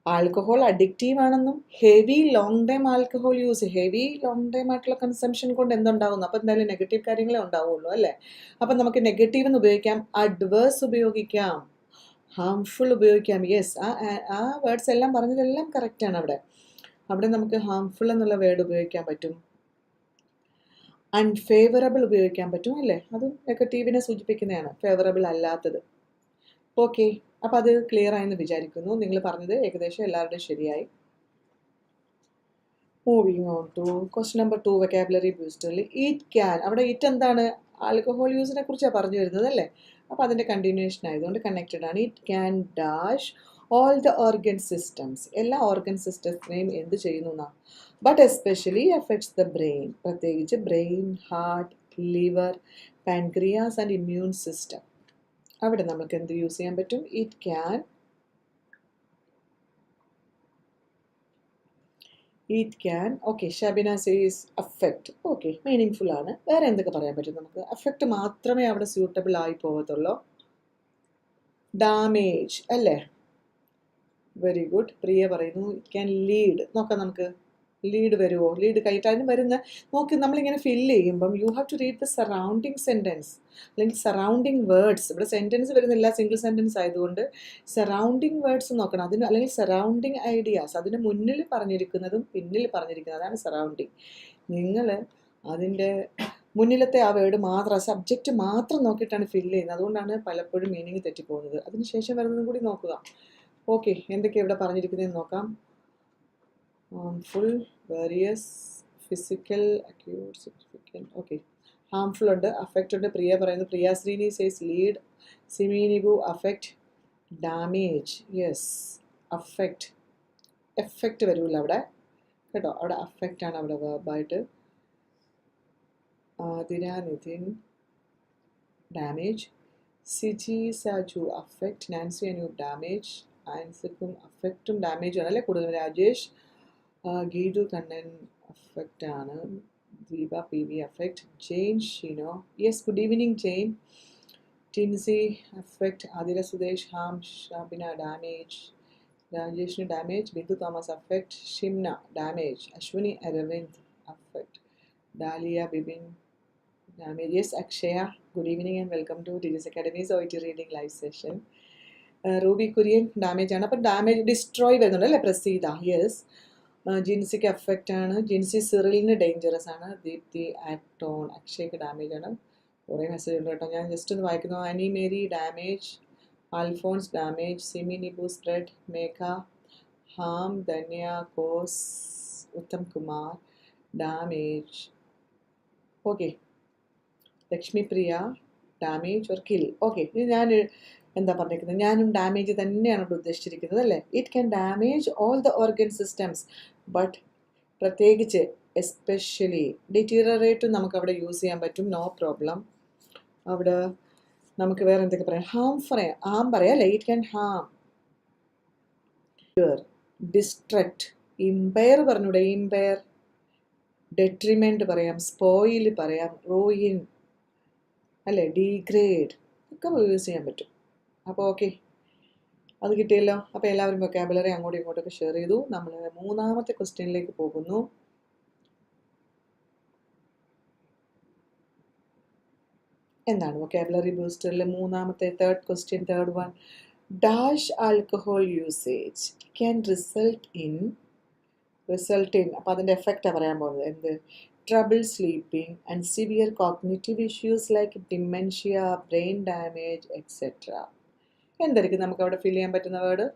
Speaker 1: ആൽക്കഹോൾ അഡിക്റ്റീവ് ആണെന്നും heavy long time alcohol use, heavy long time ആയിട്ടുള്ള കൺസംഷൻ കൊണ്ട് എന്തുണ്ടാകുന്നു? അപ്പോൾ എന്തായാലും നെഗറ്റീവ് കാര്യങ്ങളെ ഉണ്ടാവുള്ളൂ അല്ലേ? അപ്പം നമുക്ക് നെഗറ്റീവ് എന്ന് ഉപയോഗിക്കാം, അഡ്വേഴ്സ് ഉപയോഗിക്കാം, ഹാംഫുൾ ഉപയോഗിക്കാം. യെസ്, ആ വേർഡ്സ് എല്ലാം പറഞ്ഞതെല്ലാം കറക്റ്റാണ്. അവിടെ നമുക്ക് ഹാംഫുൾ എന്നുള്ള വേർഡ് ഉപയോഗിക്കാൻ പറ്റും, അൺഫേവറബിൾ ഉപയോഗിക്കാൻ പറ്റും അല്ലേ? അതും നെഗറ്റീവിനെ സൂചിപ്പിക്കുന്നതാണ്, ഫേവറബിൾ അല്ലാത്തത്. ഓക്കെ, അപ്പോൾ അത് ക്ലിയർ ആയെന്ന് വിചാരിക്കുന്നു. നിങ്ങൾ പറഞ്ഞത് ഏകദേശം എല്ലാവരുടെയും ശരിയായി. Moving on to question number 2, vocabulary ബൂസ്റ്ററിൽ ഇറ്റ് ക്യാൻ. അവിടെ ഇറ്റ് എന്താണ്? ആൽക്കഹോൾ യൂസിനെ കുറിച്ചാണ് പറഞ്ഞു വരുന്നത് അല്ലേ? അപ്പോൾ അതിൻ്റെ കണ്ടിന്യൂഷൻ ആയതുകൊണ്ട് കണക്റ്റഡ് ആണ്. It can dash all the organ systems. എല്ലാ ഓർഗൻ സിസ്റ്റത്തിനെയും എന്ത് ചെയ്യുന്നു എന്നാണ്. But especially effects the brain. പ്രത്യേകിച്ച് brain, heart, liver, pancreas and immune system. അവിടെ നമുക്ക് എന്ത് യൂസ് ചെയ്യാൻ പറ്റും? It can. It can. Okay, Shabina says affect. Okay, meaning ആണ്. വേറെ എന്തൊക്കെ പറയാൻ പറ്റും നമുക്ക്? അഫക്റ്റ് മാത്രമേ അവിടെ സ്യൂട്ടബിൾ ആയി പോകത്തുള്ളൂ. ഡാമേജ് അല്ലേ? Very good. പ്രിയ പറയുന്നു ഇറ്റ് ക്യാൻ ലീഡ്. നോക്കാം നമുക്ക്. ലീഡ് വരുമോ? ലീഡ് കയറ്റാനും വരുന്ന നോക്കി നമ്മളിങ്ങനെ ഫില്ല് ചെയ്യുമ്പം you have to read the surrounding sentence അല്ലെങ്കിൽ സറൗണ്ടിങ് വേർഡ്സ്. ഇവിടെ സെൻറ്റൻസ് വരുന്നില്ല, സിംഗിൾ സെൻറ്റൻസ് ആയതുകൊണ്ട് സറൗണ്ടിങ് വേർഡ്സ് നോക്കണം. അതിന് അല്ലെങ്കിൽ സറൗണ്ടിങ് ഐഡിയാസ്, അതിന് മുന്നിൽ പറഞ്ഞിരിക്കുന്നതും പിന്നിൽ പറഞ്ഞിരിക്കുന്നതും, അതാണ് സറൗണ്ടിങ്. നിങ്ങൾ അതിൻ്റെ മുന്നിലത്തെ ആ വേർഡ് മാത്രം, സബ്ജക്റ്റ് മാത്രം നോക്കിയിട്ടാണ് ഫില്ല് ചെയ്യുന്നത്. അതുകൊണ്ടാണ് പലപ്പോഴും മീനിങ് തെറ്റിപ്പോകുന്നത്. അതിനുശേഷം വരുന്നതും കൂടി നോക്കുക. ഓക്കെ, എന്തൊക്കെയാണ് ഇവിടെ പറഞ്ഞിരിക്കുന്നതെന്ന് നോക്കാം. Harmful, various, physical, acute, significant. Okay, harmful ഉണ്ട്, അഫക്റ്റ് ഉണ്ട്. പ്രിയ പറയുന്നു, പ്രിയ ശ്രീനി സേസ് ലീഡ്. സിമീനിബു affect. Damage, yes affect. Effect വരില്ല അവിടെ കേട്ടോ. അവിടെ അഫക്റ്റ് ആണ് അവിടെ വേർബായിട്ട്. Athira Nithin damage. Siji Saju affect. Nancy Anoop damage. ആൻസിക്കും അഫക്റ്റും ഡാമേജും ആണ് അല്ലേ കൂടുതൽ. രാജേഷ് ഗീതു കണ്ണൻ അഫക്റ്റ് ആണ്. Deepa P V affect. Jain Shino, yes good evening Jain. Tincy affect. Athira Sudesh harm. Shabina damage. രാജേഷിന് damage. Bindu Thomas affect. Shimna damage. Ashwini Aravind affect. Daliya Bibin Damage. Yes, Akshaya. Good evening and welcome to Tiju Academy's OET reading live session. Ruby Korean damage ആണ്. അപ്പം damage destroy വരുന്നുണ്ട് അല്ലേ? Praseetha. Yes. ജിൻസിക്ക് effect ആണ്. Jincy സിറിലിന് dangerous ആണ്. Deepthi ആക്ടോൺ. അക്ഷയ്ക്ക് damage ആണ്. കുറേ message ഉണ്ട് കേട്ടോ. ഞാൻ ജസ്റ്റ് ഒന്ന് വായിക്കുന്നു. Ani Mary damage. Alphonse damage. Simi Nibu spread. Megha harm. Dhanya cause. Uttam Kumar damage. Okay. Lakshmi Priya damage or kill. Okay, ഇത് ഞാൻ എന്താ പറഞ്ഞിരിക്കുന്നത്, ഞാനും ഡാമേജ് തന്നെയാണ് ഇവിടെ ഉദ്ദേശിച്ചിരിക്കുന്നത് അല്ലേ. It can damage all the organ systems, but പ്രത്യേകിച്ച് എസ്പെഷ്യലി ഡിറ്റീറിയറേറ്റും നമുക്ക് അവിടെ യൂസ് ചെയ്യാൻ പറ്റും, നോ പ്രോബ്ലം. അവിടെ നമുക്ക് വേറെ എന്തൊക്കെ പറയാം, ഹാം പറയാം അല്ലേ. It can harm, destruct, impair പറഞ്ഞൂടെ, ഇമ്പയർ, ഡെട്രിമെൻറ്റ് പറയാം, സ്പോയിൽ പറയാം, റോയിൻ അല്ലേ, ഡീഗ്രേഡ് ഒക്കെ യൂസ് ചെയ്യാൻ പറ്റും. അപ്പോൾ ഓക്കെ, അത് കിട്ടിയല്ലോ. അപ്പോൾ എല്ലാവരും വൊക്കാബുലറി അങ്ങോട്ടും ഇങ്ങോട്ടൊക്കെ ഷെയർ ചെയ്തു. നമ്മൾ മൂന്നാമത്തെ ക്വസ്റ്റ്യനിലേക്ക് പോകുന്നു. എന്താണ് വൊക്കാബുലറി ബൂസ്റ്ററിലെ മൂന്നാമത്തെ third one. Dash alcohol usage can result in, അപ്പോൾ അതിൻ്റെ എഫക്റ്റാണ് പറയാൻ പോകുന്നത്. എന്ത്? trouble sleeping and severe cognitive issues like dementia, brain damage, etc. എന്തായിരിക്കും നമുക്ക് അവിടെ ഫീൽ ചെയ്യാൻ പറ്റുന്ന വേർഡ്?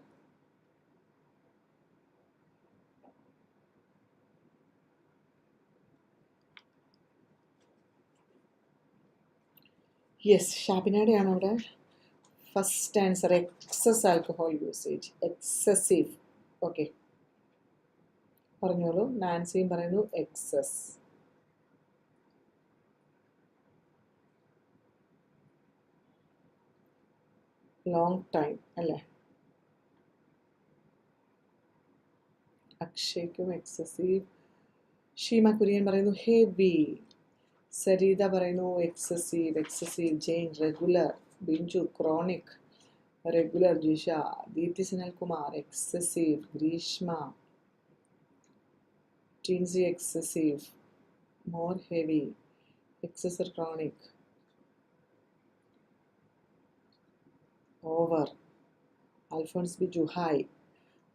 Speaker 1: യെസ്, ഷാബിനയുടെയാണ് അവിടെ first answer. Excess alcohol usage, excessive. Okay, പറഞ്ഞോളൂ. നാൻസിയും പറയുന്നു എക്സസ്. ലോങ് ടൈം അല്ലേ. അക്ഷയ്ക്കും എക്സസീവ്. ഷീമ കുര്യൻ പറയുന്നു ഹെവി. സരീത പറയുന്നു excessive. Jain regular. Binju chronic. Regular. Jisha. Deepthi Sunilkumar excessive. Greeshma. Tincy excessive. More heavy. Excess chronic. Over. Alphons Biju high.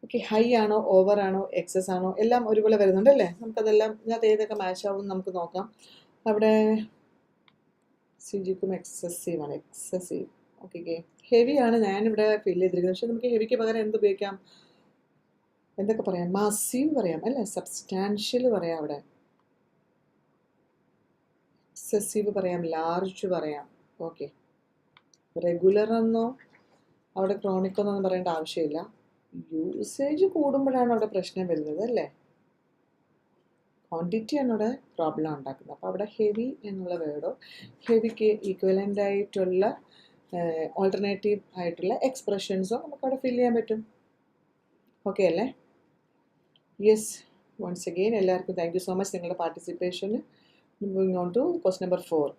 Speaker 1: Okay, high ആണോ ഓവർ ആണോ എക്സസ് ആണോ എല്ലാം ഒരുപോലെ വരുന്നുണ്ടല്ലേ. നമുക്കതെല്ലാം ഇതിനകത്ത് ഏതൊക്കെ മാച്ച് ആവും നമുക്ക് നോക്കാം. അവിടെ സിജിക്കും എക്സസീവ് ആണ്. എക്സസീവ്. ഓക്കെ, ഹെവി ആണ് ഞാനിവിടെ ഫീൽ ചെയ്തിരിക്കുന്നത്. പക്ഷെ നമുക്ക് ഹെവിക്ക് പകരം എന്ത് ഉപയോഗിക്കാം, എന്തൊക്കെ പറയാം? മാസീവ് പറയാം അല്ലേ, സബ്സ്റ്റാൻഷ്യൽ പറയാം. അവിടെ എക്സസീവ് പറയാം, ലാർജ് പറയാം. ഓക്കെ, റെഗുലർ എന്നോ അവിടെ ക്രോണിക് എന്നൊന്നും പറയേണ്ട ആവശ്യമില്ല. യൂസേജ് കൂടുമ്പോഴാണ് അവിടെ പ്രശ്നം വരുന്നത് അല്ലേ. ക്വാണ്ടിറ്റിയാണ് അവിടെ പ്രോബ്ലം ഉണ്ടാക്കുന്നത്. അപ്പോൾ അവിടെ ഹെവി എന്നുള്ള വേർഡോ ഹെവിക്ക് ഈക്വലൻ്റ് ആയിട്ടുള്ള ഓൾട്ടർനേറ്റീവ് ആയിട്ടുള്ള എക്സ്പ്രഷൻസോ നമുക്കവിടെ ഫിൽ ചെയ്യാൻ പറ്റും. ഓക്കെ അല്ലേ. യെസ്, വൺസ് അഗെയിൻ എല്ലാവർക്കും താങ്ക് യു സോ മച്ച് നിങ്ങളുടെ പാർട്ടിസിപ്പേഷന്. Moving on to question number 4.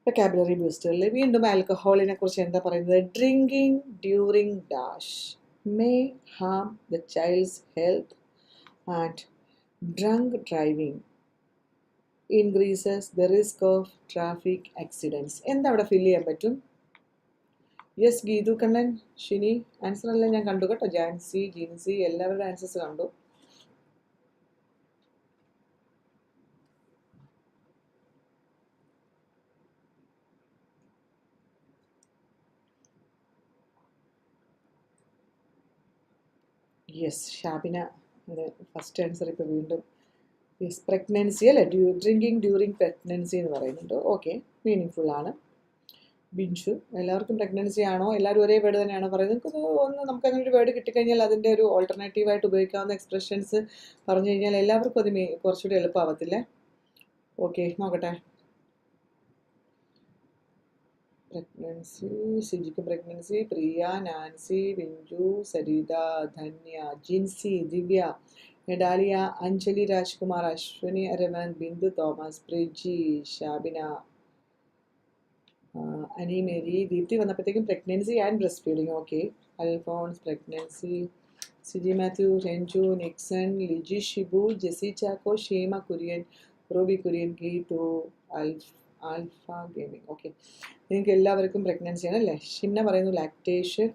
Speaker 1: Vocabulary ബൂസ്റ്ററിൽ വീണ്ടും ആൽക്കഹോളിനെ കുറിച്ച് എന്താ പറയുന്നത്? Drinking during dash may harm the child's health and drunk driving increases the risk of traffic accidents. എന്താ അവിടെ ഫിൽ ചെയ്യാൻ പറ്റും? യെസ്, ഗീതു കണ്ണൻ, ഷിനി ആൻസർ എല്ലാം ഞാൻ കണ്ടു കേട്ടോ. ജാൻസി, ജിൻസി എല്ലാവരുടെ ആൻസേഴ്സ് കണ്ടു. യെസ്, ഷാബിന ഫസ്റ്റ് ആൻസർ ഇപ്പോൾ വീണ്ടും. യെസ്, പ്രഗ്നൻസി അല്ലേ, ഡ്രിങ്കിങ് ഡ്യൂറിങ് പ്രഗ്നൻസി എന്ന് പറയുന്നുണ്ട്. ഓക്കെ, മീനിങ് ഫുൾ ആണ്. ബിഞ്ചു, എല്ലാവർക്കും പ്രഗ്നൻസി ആണോ? എല്ലാവരും ഒരേ വേർഡ് തന്നെയാണോ പറയുന്നത്? നമുക്ക് അങ്ങനെ ഒരു വേർഡ് കിട്ടിക്കഴിഞ്ഞാൽ അതിൻ്റെ ഒരു ഓൾട്ടർനേറ്റീവായിട്ട് ഉപയോഗിക്കാവുന്ന എക്സ്പ്രഷൻസ് പറഞ്ഞു കഴിഞ്ഞാൽ എല്ലാവർക്കും അത് കുറച്ചുകൂടി എളുപ്പമാവത്തില്ലേ. ഓക്കെ, നോക്കട്ടെ. പ്രഗ്നൻസി, സിജിക്ക് pregnancy, Priya, Nancy, Binju, Saritha, Dhanya, Jincy, Divya, Dalia, Anjali Rajkumar, Ashwini Aravan, Bindu Thomas, Priji, Shabina, Ani Mary, Deepthi വന്നപ്പോഴത്തേക്കും pregnancy and breast feeding. Okay, Alphonse pregnancy, Siji Mathew, Ranju, Nixon, Liji Shibu, Jessy Chacko, Sheema Kurian, Ruby Kurian, Geethu, alpha gaming. Okay, നിങ്ങൾക്ക് എല്ലാവർക്കും പ്രഗ്നൻസിയാണ് അല്ലേ? ഷിംന പറയുന്നു ലാക്ടേഷൻ,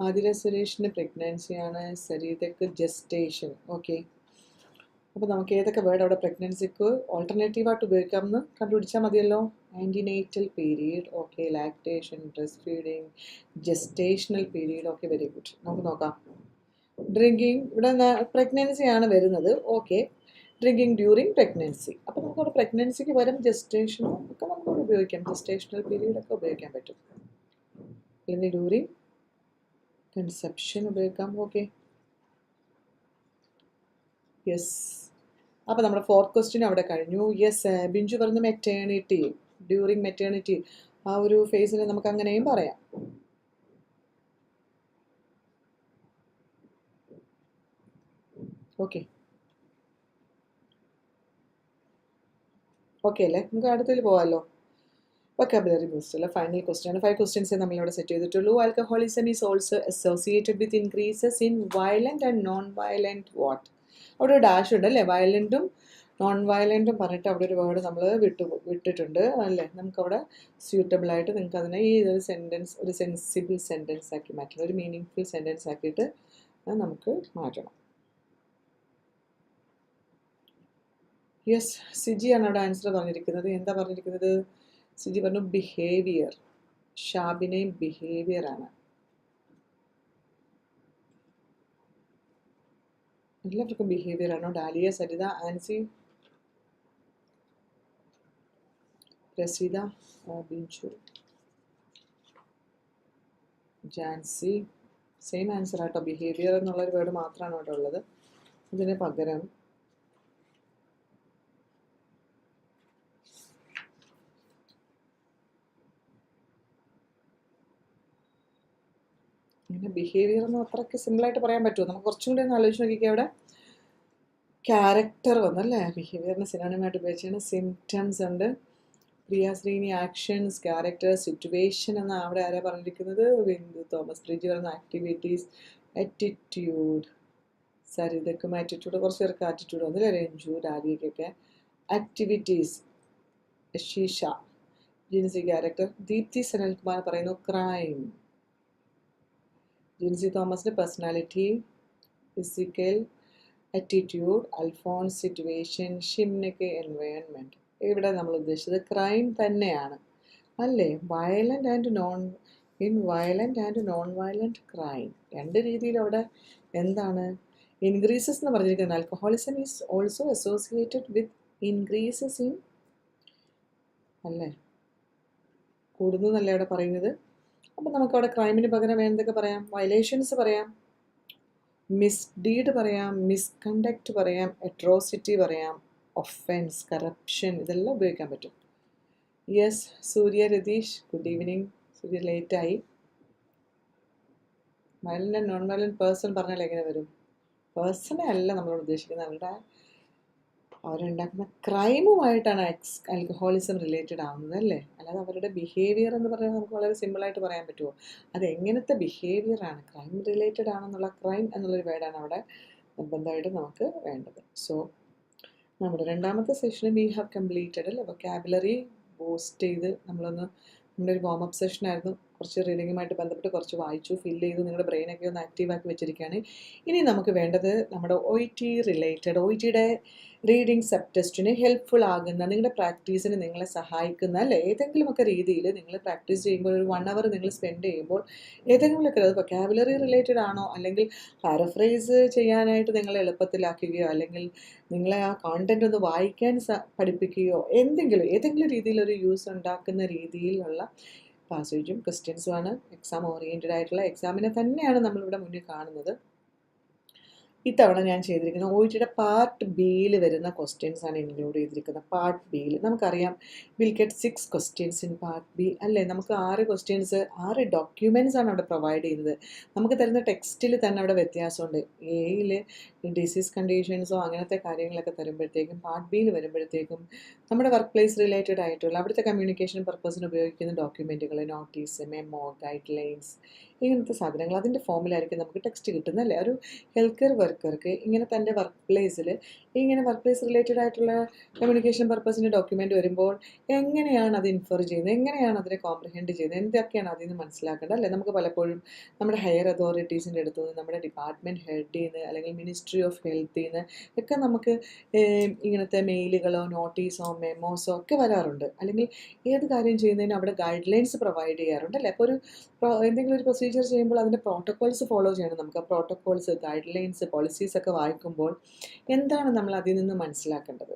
Speaker 1: ആതിര സുരേഷിന് പ്രഗ്നൻസിയാണ്, സരീതയ്ക്ക് ജസ്റ്റേഷൻ. ഓക്കെ, അപ്പോൾ നമുക്ക് ഏതൊക്കെ വേർഡ് അവിടെ പ്രഗ്നൻസിക്ക് ഓൾട്ടർനേറ്റീവായിട്ട് ഉപയോഗിക്കാമെന്ന് കണ്ടുപിടിച്ചാൽ മതിയല്ലോ. Antenatal period, okay, lactation, breast feeding, gestational period. Okay, very good. നമുക്ക് നോക്കാം. ഡ്രിങ്കിങ്, ഇവിടെ പ്രഗ്നൻസിയാണ് വരുന്നത്. Okay, drinking during pregnancy. അപ്പോൾ നമുക്കവിടെ പ്രഗ്നൻസിക്ക് പകരം ജസ്റ്റേഷനും ഒക്കെ നമുക്കവിടെ ഉപയോഗിക്കാം. ജസ്റ്റേഷണൽ പീരീഡൊക്കെ ഉപയോഗിക്കാൻ പറ്റും. അല്ലെങ്കിൽ ഡ്യൂറിങ് കൺസെപ്ഷൻ ഉപയോഗിക്കാം. Okay, yes. അപ്പോൾ നമ്മുടെ 4th ക്വസ്റ്റ്യൻ അവിടെ കഴിഞ്ഞു. യെസ്, ബിഞ്ചു പറഞ്ഞു മെറ്റേണിറ്റി, ഡ്യൂറിങ് മെറ്റേണിറ്റി ആ ഒരു ഫേസിനെ നമുക്ക് അങ്ങനെയും പറയാം. ഓക്കെ, ഓക്കെ അല്ലേ? നമുക്ക് അടുത്തതിൽ പോകാമല്ലോ. വൊക്കാബുലറി ബൂസ്റ്റല്ല, ഫൈനൽ ക്വസ്റ്റ്യൻ ആണ്. 5 ക്വസ്റ്റ്യൻസേ നമ്മളിവിടെ സെറ്റ് ചെയ്തിട്ടുള്ളൂ. Alcoholism is also associated with increases in violent and non violent what. അവിടെ ഒരു ഡാഷ് ഉണ്ട് അല്ലേ? വയലൻറ്റും നോൺ വയലൻറ്റും പറഞ്ഞിട്ട് അവിടെ ഒരു വേർഡ് നമ്മൾ വിട്ടിട്ടുണ്ട് അല്ലേ? നമുക്കവിടെ സ്യൂട്ടബിളായിട്ട് നിങ്ങൾക്ക് അതിനെ ഈ ഒരു സെൻറ്റൻസ് ഒരു സെൻസിബിൾ സെൻറ്റൻസ് ആക്കി മാറ്റണം, ഒരു മീനിങ് ഫുൾ സെൻറ്റൻസ് ആക്കിയിട്ട് നമുക്ക് മാറ്റണം. യെസ്, സിജിയാണ് അവിടെ ആൻസർ പറഞ്ഞിരിക്കുന്നത്. എന്താ പറഞ്ഞിരിക്കുന്നത്? സിജി പറഞ്ഞു ബിഹേവിയർ. ഷാബിനെയും ബിഹേവിയർ ആണ്. എല്ലാവർക്കും ബിഹേവിയർ ആണോ? ഡാലിയ, സരിത, ആൻസി, രസീത, ബിഞ്ചു, ജാൻസി, സെയിം ആൻസർ ആട്ടോ. ബിഹേവിയർ എന്നുള്ളൊരു വേർഡ് മാത്രമാണ് അവിടെ ഉള്ളത്. ഇതിന് പകരം ഇങ്ങനെ ബിഹേവിയർ എന്ന് അത്രയ്ക്ക് സിമ്പിളായിട്ട് പറയാൻ പറ്റുമോ? നമുക്ക് കുറച്ചും കൂടി ഒന്ന് ആലോചിച്ച് നോക്കിക്കുക. അവിടെ ക്യാരക്ടർ വന്നല്ലേ? ബിഹേവിയറിന് സിനോണിമായിട്ട് ഉപയോഗിച്ചാണ്. സിംറ്റംസ് ഉണ്ട്. പ്രിയാശ്രീനി ആക്ഷൻസ്, ക്യാരക്ടർ, സിറ്റുവേഷൻ എന്ന അവിടെ ആരാ പറഞ്ഞിരിക്കുന്നത്? ബിന്ദു തോമസ്. പ്രിജി പറയുന്ന ആക്ടിവിറ്റീസ്, ആറ്റിറ്റ്യൂഡ്. സരിതയ്ക്കും ആറ്റിറ്റ്യൂഡ്, കുറച്ച് പേർക്ക് ആറ്റിറ്റ്യൂഡ് വന്നില്ലേ? രഞ്ജു, രാധികയ്ക്കൊക്കെ ആക്ടിവിറ്റീസ്. ഷീഷ, ജിൻസി ക്യാരക്ടർ. ദീപ്തി സനൽകുമാർ പറയുന്നു ക്രൈം. ജിൻസി തോമസിന് personality, physical, attitude. Alphonse situation, ഷിംനയ്ക്ക് എൻവയൺമെൻറ്റ്. ഇവിടെ നമ്മൾ ഉദ്ദേശിച്ചത് ക്രൈം തന്നെയാണ് അല്ലേ? Violent and non violent crime രണ്ട് രീതിയിൽ അവിടെ എന്താണ് ഇൻക്രീസസ് എന്ന് പറഞ്ഞിരിക്കുന്നത്. Alcoholism is also associated with increases in അല്ലേ? കൂടുന്നു എന്നല്ലേ അവിടെ പറയുന്നത്. അപ്പം നമുക്കവിടെ ക്രൈമിന് പകരം എന്തൊക്കെ പറയാം? വയലേഷൻസ് പറയാം, മിസ്ഡീഡ് പറയാം, മിസ്കണ്ടക്റ്റ് പറയാം, അട്രോസിറ്റി പറയാം, ഒഫെൻസ്, കറപ്ഷൻ, ഇതെല്ലാം ഉപയോഗിക്കാൻ പറ്റും. യെസ്, സൂര്യ രതീഷ്, ഗുഡ് ഈവനിങ്. സൂര്യ ലേറ്റായി. Violent and non violent person പറഞ്ഞാൽ എങ്ങനെ വരും? പേഴ്സണെ അല്ല നമ്മളോട് ഉദ്ദേശിക്കുന്നത്, അവരുണ്ടാക്കുന്ന ക്രൈമുമായിട്ടാണ് ആൽക്കഹോളിസം റിലേറ്റഡ് ആവുന്നത് അല്ലേ? അല്ലാതെ അവരുടെ ബിഹേവിയർ എന്ന് പറഞ്ഞാൽ നമുക്ക് വളരെ സിമ്പിളായിട്ട് പറയാൻ പറ്റുമോ? അത് എങ്ങനത്തെ ബിഹേവിയറാണ്? ക്രൈം റിലേറ്റഡ് ആണെന്നുള്ള ക്രൈം എന്നുള്ളൊരു വേർഡാണ് അവിടെ നിർബന്ധമായിട്ട് നമുക്ക് വേണ്ടത്. സോ നമ്മുടെ രണ്ടാമത്തെ സെഷന് വി ഹാവ് കംപ്ലീറ്റഡ് അല്ലേ? വൊക്കാബുലറി ബൂസ്റ്റ് ചെയ്ത് നമ്മുടെ ഒരു വാമപ്പ് സെഷനായിരുന്നു. കുറച്ച് റീഡിങ്ങുമായിട്ട് ബന്ധപ്പെട്ട് കുറച്ച് വായിച്ചു, ഫില്ല് ചെയ്തു, നിങ്ങളുടെ ബ്രെയിനൊക്കെ ഒന്ന് ആക്റ്റീവാക്കി വെച്ചിരിക്കുകയാണ്. ഇനി നമുക്ക് വേണ്ടത് നമ്മുടെ OET റിലേറ്റഡ്, OETയുടെ റീഡിങ് സബ് ടെസ്റ്റിന് ഹെൽപ്ഫുൾ ആകുന്ന, നിങ്ങളുടെ പ്രാക്ടീസിന് നിങ്ങളെ സഹായിക്കുന്ന അല്ലേ? ഏതെങ്കിലുമൊക്കെ രീതിയിൽ നിങ്ങൾ പ്രാക്ടീസ് ചെയ്യുമ്പോൾ ഒരു 1 hour നിങ്ങൾ സ്പെൻഡ് ചെയ്യുമ്പോൾ ഏതെങ്കിലുമൊക്കെ അത് വൊക്കാബുലറി റിലേറ്റഡ് ആണോ, അല്ലെങ്കിൽ പാരഫ്രൈസ് ചെയ്യാനായിട്ട് നിങ്ങളെ എളുപ്പത്തിലാക്കുകയോ, അല്ലെങ്കിൽ നിങ്ങളെ ആ കോണ്ടന്റ് ഒന്ന് വായിക്കാൻ പഠിപ്പിക്കുകയോ, ഏതെങ്കിലും രീതിയിലൊരു യൂസ് ഉണ്ടാക്കുന്ന രീതിയിലുള്ള പാസേജും ക്വസ്റ്റ്യൻസുമാണ് എക്സാം ഓറിയൻറ്റഡ് ആയിട്ടുള്ള എക്സാമിനെ തന്നെയാണ് നമ്മളിവിടെ മുന്നിൽ കാണുന്നത്. ഇത്തവണ ഞാൻ ചെയ്തിരിക്കുന്നത് OETയുടെ പാർട്ട് ബിയിൽ വരുന്ന ക്വസ്റ്റ്യൻസ് ആണ് ഇൻക്ലൂഡ് ചെയ്തിരിക്കുന്നത്. പാർട്ട് ബിയിൽ നമുക്കറിയാം will get 6 questions in part B അല്ലേ? നമുക്ക് 6 ക്വസ്റ്റ്യൻസ്, 6 ഡോക്യുമെൻറ്റ്സ് ആണ് അവിടെ പ്രൊവൈഡ് ചെയ്യുന്നത്. നമുക്ക് തരുന്ന ടെക്സ്റ്റിൽ തന്നെ അവിടെ വ്യത്യാസമുണ്ട്. എയിൽ ഡിസീസ് കണ്ടീഷൻസോ അങ്ങനത്തെ കാര്യങ്ങളൊക്കെ തരുമ്പോഴത്തേക്കും, പാർട്ട് ബിയിൽ വരുമ്പോഴത്തേക്കും നമ്മുടെ വർക്ക് പ്ലേസ് റിലേറ്റഡ് ആയിട്ടുള്ള അവിടുത്തെ കമ്മ്യൂണിക്കേഷൻ പർപ്പസിന് ഉപയോഗിക്കുന്ന ഡോക്യുമെൻറ്റുകൾ, നോട്ടീസ്, മെമ്മോ, ഗൈഡ് ലൈൻസ്, ഇങ്ങനത്തെ സാധനങ്ങൾ അതിൻ്റെ ഫോമിലായിരിക്കും നമുക്ക് ടെക്സ്റ്റ് കിട്ടുന്നത് അല്ലേ. ഒരു ഹെൽത്ത് കെയർ വർക്കർക്ക് ഇങ്ങനെ തൻ്റെ വർക്ക് പ്ലേസിൽ ഇങ്ങനെ വർക്ക് പ്ലേസ് റിലേറ്റഡ് ആയിട്ടുള്ള കമ്മ്യൂണിക്കേഷൻ പർപ്പസിൻ്റെ ഡോക്യുമെൻ്റ് വരുമ്പോൾ എങ്ങനെയാണ് അത് ഇൻഫർ ചെയ്യുന്നത്, എങ്ങനെയാണ് അതിനെ കോംപ്രിഹെൻഡ് ചെയ്യുന്നത്, എന്തൊക്കെയാണ് അതിൽ നിന്ന് മനസ്സിലാക്കേണ്ടത് അല്ലേ. നമുക്ക് പലപ്പോഴും നമ്മുടെ ഹയർ അതോറിറ്റീസിൻ്റെ അടുത്തു നിന്ന്, നമ്മുടെ ഡിപ്പാർട്ട്മെൻറ്റ് ഹെഡിൽ നിന്ന്, അല്ലെങ്കിൽ മിനിസ്ട്രി ഓഫ് ഹെൽത്തിൽ നിന്ന് ഒക്കെ നമുക്ക് ഇങ്ങനത്തെ മെയിലുകളോ നോട്ടീസോ മെമ്മോസോ ഒക്കെ വരാറുണ്ട്. അല്ലെങ്കിൽ ഏത് കാര്യം ചെയ്യുന്നതിനും അവിടെ ഗൈഡ് ലൈൻസ് പ്രൊവൈഡ് ചെയ്യാറുണ്ട് അല്ലേ. അപ്പോൾ എന്തെങ്കിലും ഒരു പ്രൊസീജിയർ ചെയ്യുമ്പോൾ അതിൻ്റെ പ്രോട്ടോക്കോൾസ് ഫോളോ ചെയ്യണം. നമുക്ക് ആ പ്രോട്ടോക്കോൾസ്, ഗൈഡ് ലൈൻസ്, പോളിസീസ് ഒക്കെ വായിക്കുമ്പോൾ എന്താണ് നമ്മൾ അതിൽ നിന്ന് മനസ്സിലാക്കേണ്ടത്?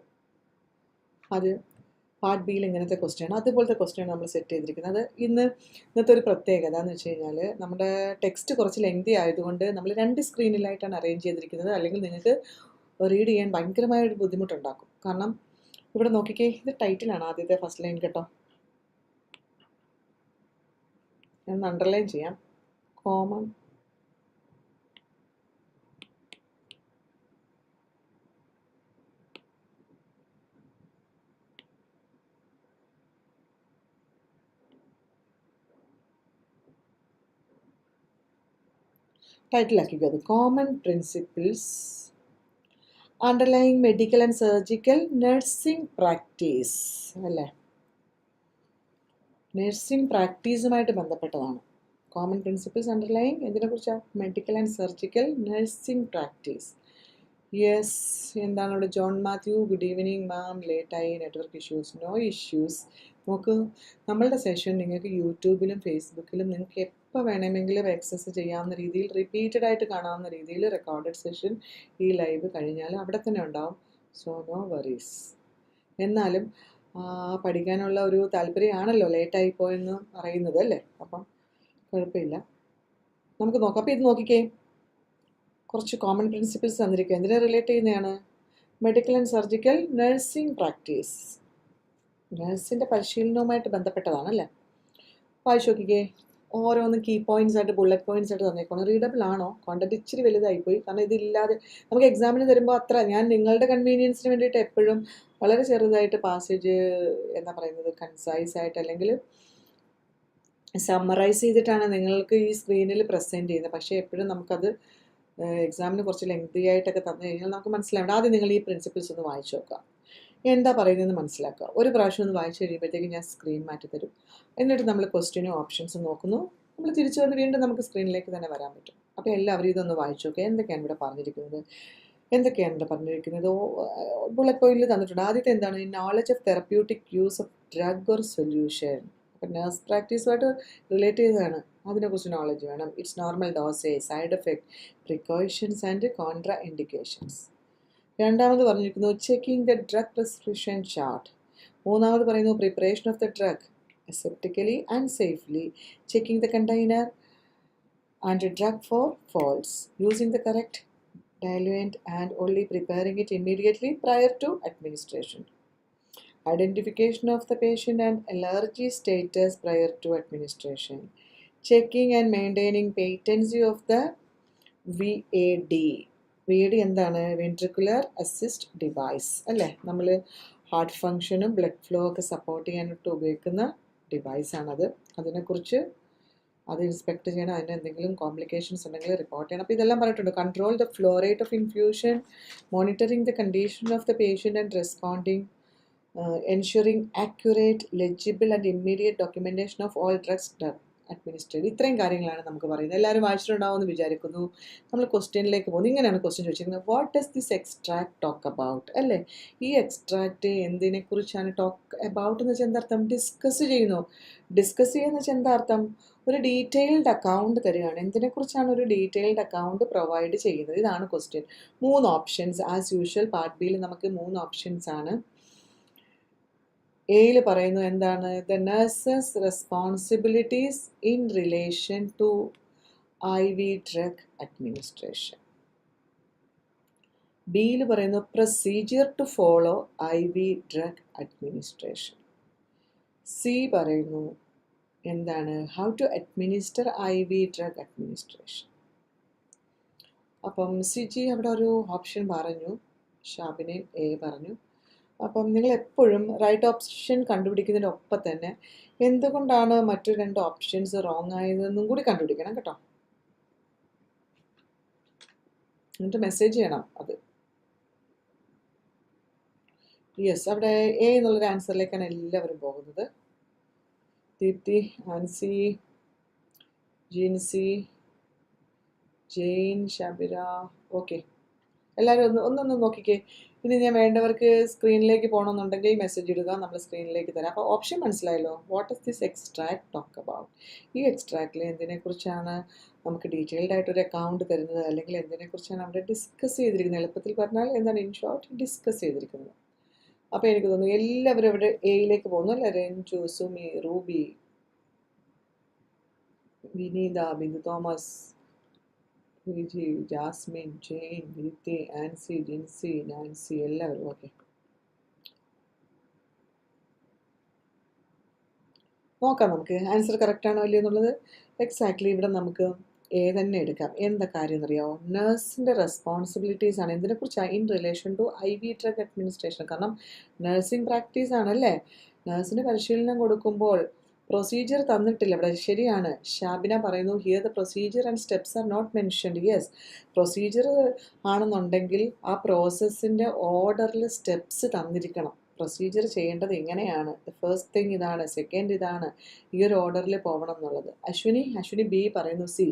Speaker 1: അത് പാർട്ട് ബിയിൽ ഇങ്ങനത്തെ ക്വസ്റ്റ്യാണ്. അതുപോലത്തെ ക്വസ്റ്റ്യാണ് നമ്മൾ സെറ്റ് ചെയ്തിരിക്കുന്നത്. ഇന്നത്തെ ഒരു പ്രത്യേകത എന്ന് വെച്ച് കഴിഞ്ഞാൽ നമ്മുടെ ടെക്സ്റ്റ് കുറച്ച് ലെങ്തി ആയതുകൊണ്ട് നമ്മൾ 2 സ്ക്രീനിലായിട്ടാണ് അറേഞ്ച് ചെയ്തിരിക്കുന്നത്. അല്ലെങ്കിൽ നിങ്ങൾക്ക് റീഡ് ചെയ്യാൻ ഭയങ്കരമായൊരു ബുദ്ധിമുട്ടുണ്ടാക്കും. കാരണം ഇവിടെ നോക്കിക്കേ, ഇത് ടൈറ്റിലാണ് ആദ്യത്തെ ഫസ്റ്റ് ലൈൻ കേട്ടോ. ഞാൻ അണ്ടർലൈൻ ചെയ്യാം. കോമൺ ടൈറ്റിലാക്കിക്കോ. അത് common principles underlying medical and surgical nursing practice അല്ലേ. നഴ്സിംഗ് പ്രാക്ടീസുമായിട്ട് ബന്ധപ്പെട്ടതാണ്. കോമൺ പ്രിൻസിപ്പിൾസ് അണ്ടർലൈങ് എന്തിനെക്കുറിച്ചാണ്? Medical and surgical nursing practice. Yes, എന്താണ് ഇവിടെ? John Mathew, good evening ma'am, ലേറ്റായി, നെറ്റ്വർക്ക് ഇഷ്യൂസ്. No issues. നോക്കൂ, നമ്മളുടെ സെഷൻ നിങ്ങൾക്ക് യൂട്യൂബിലും ഫേസ്ബുക്കിലും നിങ്ങൾക്ക് എപ്പോൾ വേണമെങ്കിലും ആക്സസ് ചെയ്യാവുന്ന രീതിയിൽ, റിപ്പീറ്റഡ് ആയിട്ട് കാണാവുന്ന രീതിയിൽ റെക്കോർഡഡ് സെഷൻ ഈ ലൈവ് കഴിഞ്ഞാൽ അവിടെ തന്നെ ഉണ്ടാവും. So no worries. എന്നാലും പഠിക്കാനുള്ള ഒരു താല്പര്യമാണല്ലോ ലേറ്റായിപ്പോയെന്ന് പറയുന്നത് അല്ലേ. അപ്പം കുഴപ്പമില്ല, നമുക്ക് നോക്കാം. അപ്പോൾ ഇത് നോക്കിക്കേ, കുറച്ച് കോമൺ പ്രിൻസിപ്പിൾസ് തന്നിരിക്കുക. എന്തിനെ റിലേറ്റ് ചെയ്യുന്നതാണ്? Medical and surgical nursing practice, നഴ്സിൻ്റെ പരിശീലനവുമായിട്ട് ബന്ധപ്പെട്ടതാണല്ലേ. വായിച്ചു നോക്കിക്കേ. ഓരോന്ന് കീ പോയിൻറ്റ്സ് ആയിട്ട്, ബുള്ളറ്റ് പോയിൻറ്റ്സ് ആയിട്ട് തന്നേക്കണം. റീഡബിൾ ആണോ? കോണ്ടന്റ് ഇച്ചിരി വലുതായിപ്പോയി. കാരണം ഇതില്ലാതെ നമുക്ക് എക്സാമിന് തരുമ്പോൾ അത്ര, ഞാൻ നിങ്ങളുടെ കൺവീനിയൻസിന് വേണ്ടിയിട്ട് എപ്പോഴും വളരെ ചെറുതായിട്ട് പാസേജ് എന്താ പറയുന്നത്, കൺസൈസ് ആയിട്ട് അല്ലെങ്കിൽ സമ്മറൈസ് ചെയ്തിട്ടാണ് നിങ്ങൾക്ക് ഈ സ്ക്രീനിൽ പ്രസൻറ്റ് ചെയ്യുന്നത്. പക്ഷേ എപ്പോഴും നമുക്കത് എക്സാമിന് കുറച്ച് ലെങ്തി ആയിട്ടൊക്കെ തന്നു കഴിഞ്ഞാൽ നമുക്ക് മനസ്സിലാവേണ്ട. ആദ്യം നിങ്ങൾ ഈ പ്രിൻസിപ്പിൾസ് ഒന്ന് വായിച്ചു നോക്കുക, എന്താ പറയുന്നതെന്ന് മനസ്സിലാക്കുക. ഒരു പ്രാവശ്യം ഒന്ന് വായിച്ചു കഴിയുമ്പോഴത്തേക്ക് ഞാൻ സ്ക്രീൻ മാറ്റി തരും. എന്നിട്ട് നമ്മൾ ക്വസ്റ്റ്യനും ഓപ്ഷൻസും നോക്കുന്നു. നമ്മൾ തിരിച്ചു വന്ന് വീണ്ടും നമുക്ക് സ്ക്രീനിലേക്ക് തന്നെ വരാൻ പറ്റും. അപ്പോൾ എല്ലാവരും ഇതൊന്ന് വായിച്ചു നോക്കുക. എന്തൊക്കെയാണ് ഇവിടെ പറഞ്ഞിരിക്കുന്നത്? ബുള്ളറ്റ് പോയിന്റിൽ തന്നിട്ടുണ്ട്. ആദ്യത്തെ എന്താണ്? Knowledge of therapeutic use of drug or solution. അപ്പം നഴ്സ് പ്രാക്ടീസുമായിട്ട് റിലേറ്റ് ചെയ്തതാണ്. അതിനെക്കുറിച്ച് നോളജ് വേണം. It's normal dosage, side effect, precautions and contra indications. രണ്ടാമത് പറഞ്ഞിരിക്കുന്നു checking the drug prescription chart. മൂന്നാമത് പറയുന്നു preparation of the drug aseptically and safely, checking the container and the drug for faults, using the correct diluent and only preparing it immediately prior to administration, identification of the patient and allergy status prior to administration, checking and maintaining patency of the VAD. VAD എന്താണ്? Ventricular assist device അല്ലേ. നമ്മൾ heart ഫങ്ഷനും blood flow ഒക്കെ support ചെയ്യാനായിട്ട് ഉപയോഗിക്കുന്ന ഡിവൈസാണത്. അതിനെക്കുറിച്ച് അത് inspect ചെയ്യണം. അതിന് എന്തെങ്കിലും കോംപ്ലിക്കേഷൻസ് ഉണ്ടെങ്കിൽ റിപ്പോർട്ട് ചെയ്യണം. അപ്പോൾ ഇതെല്ലാം പറഞ്ഞിട്ടുണ്ട്. Control the flow rate of infusion, monitoring the condition of the patient and responding, ensuring accurate, legible and immediate documentation of all drugs administrate. ഇത്രയും കാര്യങ്ങളാണ് നമുക്ക് പറയുന്നത്. എല്ലാവരും വായിച്ചിട്ടുണ്ടാവുമെന്ന് വിചാരിക്കുന്നു. നമ്മൾ ക്വസ്റ്റ്യനിലേക്ക് പോകുന്നു. ഇങ്ങനെയാണ് ക്വസ്റ്റ്യൻ ചോദിച്ചിരിക്കുന്നത്. What does this extract talk about അല്ലേ. ഈ എക്സ്ട്രാക്റ്റ് എന്തിനെക്കുറിച്ചാണ് ടോക്ക് അബൌട്ട് എന്ന് വെച്ചാൽ എന്താ അർത്ഥം? ഡിസ്കസ് ചെയ്യുന്നു. ഡിസ്കസ് ചെയ്യുക എന്ന് വെച്ചാൽ എന്താ അർത്ഥം? ഒരു ഡീറ്റെയിൽഡ് അക്കൗണ്ട് തരികയാണ്. എന്തിനെക്കുറിച്ചാണ് ഒരു ഡീറ്റെയിൽഡ് അക്കൗണ്ട് പ്രൊവൈഡ് ചെയ്യുന്നത്? ഇതാണ് question. 3 options as usual. Part ബിയിൽ നമുക്ക് 3 ഓപ്ഷൻസ് ആണ്. എയിൽ പറയുന്നു എന്താണ്? The nurses responsibilities in relation to IV drug administration. ബിയിൽ പറയുന്നു procedure to follow IV drug administration. C പറയുന്നു എന്താണ്? How to administer IV drug administration. അപ്പം സിജി അവിടെ ഒരു ഓപ്ഷൻ പറഞ്ഞു, ഷാബിനെ എ പറഞ്ഞു. അപ്പം നിങ്ങൾ എപ്പോഴും റൈറ്റ് ഓപ്ഷൻ കണ്ടുപിടിക്കുന്നതിനൊപ്പം തന്നെ എന്തുകൊണ്ടാണ് മറ്റു 2 ഓപ്ഷൻസ് റോങ് ആയതെന്നും കൂടി കണ്ടുപിടിക്കണം കേട്ടോ. എന്നിട്ട് മെസ്സേജ് ചെയ്യണം അത്. യെസ്, അവിടെ എ എന്നുള്ളൊരു ആൻസറിലേക്കാണ് എല്ലാവരും പോകുന്നത്. ദീപ്തി, ആൻസി, ജിൻസി, ജെയിൻ, ഷബിര. ഓക്കെ, എല്ലാവരും ഒന്നൊന്ന് നോക്കിക്കേ. ഇനി ഞാൻ വേണ്ടവർക്ക് സ്ക്രീനിലേക്ക് പോകണമെന്നുണ്ടെങ്കിൽ മെസ്സേജ് ഇടുക, നമ്മൾ സ്ക്രീനിലേക്ക് തരാം. അപ്പോൾ ഓപ്ഷൻ മനസ്സിലായല്ലോ. What is this extract talk about? ഈ എക്സ്ട്രാക്റ്റിൽ എന്തിനെക്കുറിച്ചാണ് നമുക്ക് ഡീറ്റെയിൽഡ് ആയിട്ടൊരു അക്കൗണ്ട് തരുന്നത്, അല്ലെങ്കിൽ എന്തിനെക്കുറിച്ചാണ് അവിടെ ഡിസ്കസ് ചെയ്തിരിക്കുന്നത്? എളുപ്പത്തിൽ പറഞ്ഞാൽ എന്താണ്, ഇൻ ഷോർട്ട് ഡിസ്കസ് ചെയ്തിരിക്കുന്നത്. അപ്പോൾ എനിക്ക് തോന്നുന്നു എല്ലാവരും ഇവിടെ എയിലേക്ക് പോകുന്നു അല്ലേ? Ranju, Sumi, Ruby, Vineetha, Bindu Thomas, Viji, Jasmine, Jain, Deepthi, Ancy, Jincy, Nancy, എല്ലാവരും. ഓക്കെ, നോക്കാം നമുക്ക് ആൻസർ കറക്റ്റ് ആണോ അല്ലയോ എന്നുള്ളത്. എക്സാക്ട്ലി ഇവിടെ നമുക്ക് എ തന്നെ എടുക്കാം. എന്താ കാര്യം എന്നറിയാമോ? നഴ്സിൻ്റെ റെസ്പോൺസിബിലിറ്റീസ് ആണ്. എന്തിനെക്കുറിച്ചാണ്? In relation to IV drug administration. കാരണം നഴ്സിംഗ് പ്രാക്ടീസ് ആണല്ലേ. നഴ്സിന് പരിശീലനം കൊടുക്കുമ്പോൾ പ്രൊസീജിയർ തന്നിട്ടില്ല ഇവിടെ. ശരിയാണ്, ഷാബിന പറയുന്നു here the procedure and steps are not mentioned. Yes, procedure ആണെന്നുണ്ടെങ്കിൽ ആ പ്രോസസ്സിൻ്റെ ഓർഡറിൽ സ്റ്റെപ്സ് തന്നിരിക്കണം. പ്രൊസീജിയർ ചെയ്യേണ്ടത് എങ്ങനെയാണ്, ഫസ്റ്റ് തിങ് ഇതാണ്, സെക്കൻഡ് ഇതാണ്, ഈ ഒരു ഓർഡറിൽ പോകണം എന്നുള്ളത്. അശ്വിനി ബി പറയുന്നു. സി,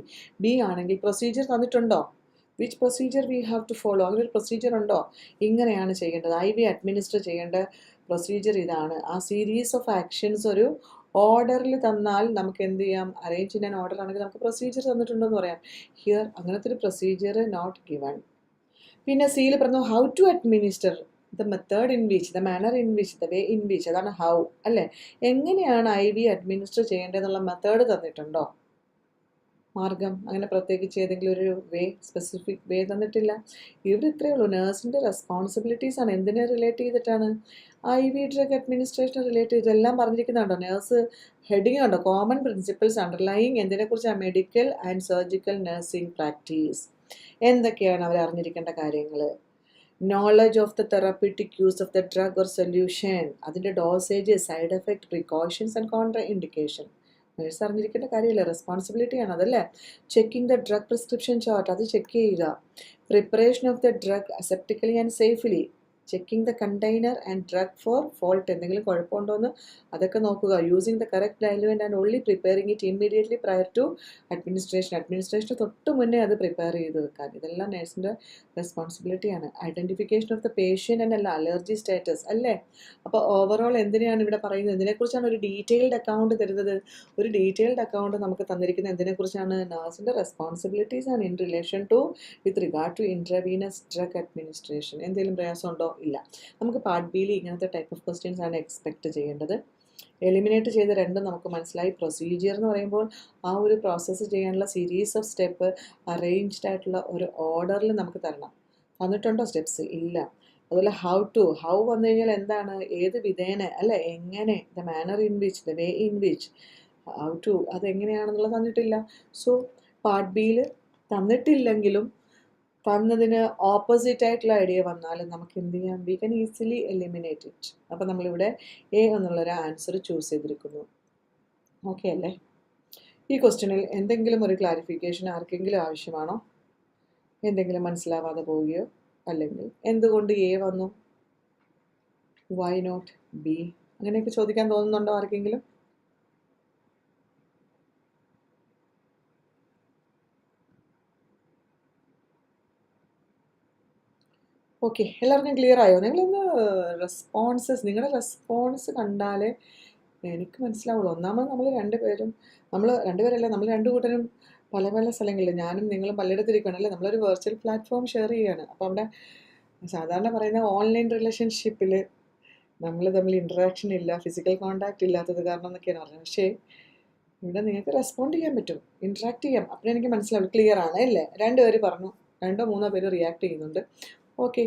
Speaker 1: ബി ആണെങ്കിൽ പ്രൊസീജിയർ തന്നിട്ടുണ്ടോ? Which procedure we have to follow? അങ്ങനെ ഒരു പ്രൊസീജിയർ ഉണ്ടോ? ഇങ്ങനെയാണ് ചെയ്യേണ്ടത്, IV അഡ്മിനിസ്റ്റർ ചെയ്യേണ്ട പ്രൊസീജിയർ ഇതാണ്. ആ സീരീസ് ഓഫ് ആക്ഷൻസ് ഒരു ഓർഡറിൽ തന്നാൽ നമുക്ക് എന്ത് ചെയ്യാം? അറേഞ്ച് ചെയ്യാൻ ഓർഡർ ആണെങ്കിൽ നമുക്ക് പ്രൊസീജിയർ തന്നിട്ടുണ്ടോ എന്ന് പറയാം. ഹിയർ അങ്ങനത്തെ ഒരു പ്രൊസീജിയർ നോട്ട് ഗിവൺ. പിന്നെ സിയിൽ പറഞ്ഞു how to administer, the method in which, the manner in which, the way in which, അതാണ് ഹൗ അല്ലേ. എങ്ങനെയാണ് IV അഡ്മിനിസ്റ്റർ ചെയ്യേണ്ടതെന്നുള്ള മെത്തേഡ് തന്നിട്ടുണ്ടോ? മാർഗം, അങ്ങനെ പ്രത്യേകിച്ച് ഏതെങ്കിലും ഒരു വേ, സ്പെസിഫിക് വേ തന്നിട്ടില്ല. ഇവിടെ ഇത്രയേ ഉള്ളൂ. നഴ്സിൻ്റെ റെസ്പോൺസിബിലിറ്റീസ് ആണ്. എന്തിനെ റിലേറ്റ് ചെയ്തിട്ടാണ്? IV ഡ്രഗ് അഡ്മിനിസ്ട്രേഷൻ റിലേറ്റ് ചെയ്ത് എല്ലാം പറഞ്ഞിരിക്കുന്നുണ്ടോ? നേഴ്സ് ഹെഡിങ് ഉണ്ടോ? കോമൺ പ്രിൻസിപ്പിൾസ് അണ്ടർലൈങ് എന്തിനെക്കുറിച്ചാണ്? Medical and surgical nursing practice. എന്തൊക്കെയാണ് അവർ അറിഞ്ഞിരിക്കേണ്ട കാര്യങ്ങൾ? Knowledge of the therapeutic use of the drug or solution, അതിൻ്റെ dosage, side effect, precautions and contraindication. Nurse അറിഞ്ഞിരിക്കേണ്ട കാര്യമില്ല, റെസ്പോൺസിബിലിറ്റിയാണ് അതല്ലേ. Checking the drug prescription chart, അത് ചെക്ക് ചെയ്യുക. Preparation of the drug aseptically and safely. Checking the container and drug for fault, എന്തെങ്കിലും കുഴപ്പമുണ്ടോ എന്ന് അതൊക്കെ നോക്കുക. Using the correct diluent and only preparing it immediately prior to അഡ്മിനിസ്ട്രേഷന് തൊട്ട് മുന്നേ അത് പ്രിപ്പയർ ചെയ്ത് വെക്കാൻ. ഇതെല്ലാം നേഴ്സിൻ്റെ റെസ്പോൺസിബിലിറ്റിയാണ്. Identification of the patient and allergy status അല്ലേ. അപ്പോൾ ഓവറോൾ എന്തിനാണ് ഇവിടെ പറയുന്നത്? എന്തിനെക്കുറിച്ചാണ് ഒരു ഡീറ്റെയിൽഡ് അക്കൗണ്ട് തരുന്നത്? ഒരു ഡീറ്റെയിൽഡ് അക്കൗണ്ട് നമുക്ക് തന്നിരിക്കുന്നത് എന്തിനെക്കുറിച്ചാണ്? നഴ്സിൻ്റെ റെസ്പോൺസിബിലിറ്റീസ് ആണ് in relation to with regard to intravenous drug administration. എന്തെങ്കിലും പ്രയാസമുണ്ടോ? ഇല്ല. നമുക്ക് പാർട്ട് ബിയിൽ ഇങ്ങനത്തെ ടൈപ്പ് ഓഫ് ക്വസ്റ്റ്യൻസ് ആണ് എക്സ്പെക്റ്റ് ചെയ്യേണ്ടത്. എലിമിനേറ്റ് ചെയ്ത രണ്ടും നമുക്ക് മനസ്സിലായി. പ്രൊസീജിയർ എന്ന് പറയുമ്പോൾ ആ ഒരു പ്രോസസ്സ് ചെയ്യാനുള്ള സീരീസ് ഓഫ് സ്റ്റെപ്പ് അറേഞ്ച്ഡ് ആയിട്ടുള്ള ഒരു ഓർഡറിൽ നമുക്ക് തരണം. തന്നിട്ടുണ്ടോ സ്റ്റെപ്സ്? ഇല്ല. അതുപോലെ ഹൗ വന്നു കഴിഞ്ഞാൽ എന്താണ്? ഏത് വിധേന അല്ലേ, എങ്ങനെ, the manner in which, the way in which, how to അതെങ്ങനെയാണെന്നുള്ളത് തന്നിട്ടില്ല. സോ പാർട്ട് ബിയിൽ തന്നിട്ടില്ലെങ്കിലും തന്നതിന് ഓപ്പോസിറ്റ് ആയിട്ടുള്ള ഐഡിയ വന്നാലും നമുക്ക് എന്ത് ചെയ്യാം? We can easily eliminate it. അപ്പം നമ്മളിവിടെ എ എന്നുള്ളൊരു ആൻസർ ചൂസ് ചെയ്തിരിക്കുന്നു. ഓക്കെ അല്ലേ? ഈ ക്വസ്റ്റ്യനിൽ എന്തെങ്കിലും ഒരു ക്ലാരിഫിക്കേഷൻ ആർക്കെങ്കിലും ആവശ്യമാണോ? എന്തെങ്കിലും മനസ്സിലാവാതെ പോവുകയോ അല്ലെങ്കിൽ എന്തുകൊണ്ട് എ വന്നു, വൈ നോട്ട് ബി, അങ്ങനെയൊക്കെ ചോദിക്കാൻ തോന്നുന്നുണ്ടോ ആർക്കെങ്കിലും? ഓക്കെ, എല്ലാവർക്കും ക്ലിയർ ആയോ? നിങ്ങളൊന്ന് നിങ്ങളുടെ റെസ്പോൺസ് കണ്ടാലേ എനിക്ക് മനസ്സിലാവുള്ളൂ. ഒന്നാമത് നമ്മൾ രണ്ടുപേരല്ല, നമ്മൾ രണ്ടു കൂട്ടരും പല പല സ്ഥലങ്ങളിൽ, ഞാനും നിങ്ങളും പലയിടത്തിരിക്കുകയാണല്ലേ. നമ്മളൊരു വെർച്വൽ പ്ലാറ്റ്ഫോം ഷെയർ ചെയ്യുകയാണ്. അപ്പോൾ അവിടെ സാധാരണ പറയുന്ന ഓൺലൈൻ റിലേഷൻഷിപ്പിൽ നമ്മൾ തമ്മിൽ ഇൻട്രാക്ഷൻ ഇല്ല, ഫിസിക്കൽ കോണ്ടാക്റ്റ് ഇല്ലാത്തത് കാരണം എന്നൊക്കെയാണ് പറഞ്ഞത്. പക്ഷേ ഇവിടെ നിങ്ങൾക്ക് റെസ്പോണ്ട് ചെയ്യാൻ പറ്റും, ഇൻട്രാക്ട് ചെയ്യാം. അപ്പോൾ എനിക്ക് മനസ്സിലാവും ക്ലിയർ ആണ് അല്ലേ. 2 പേര് പറഞ്ഞു, 2-3 പേര് റിയാക്ട് ചെയ്യുന്നുണ്ട്. ഓക്കെ,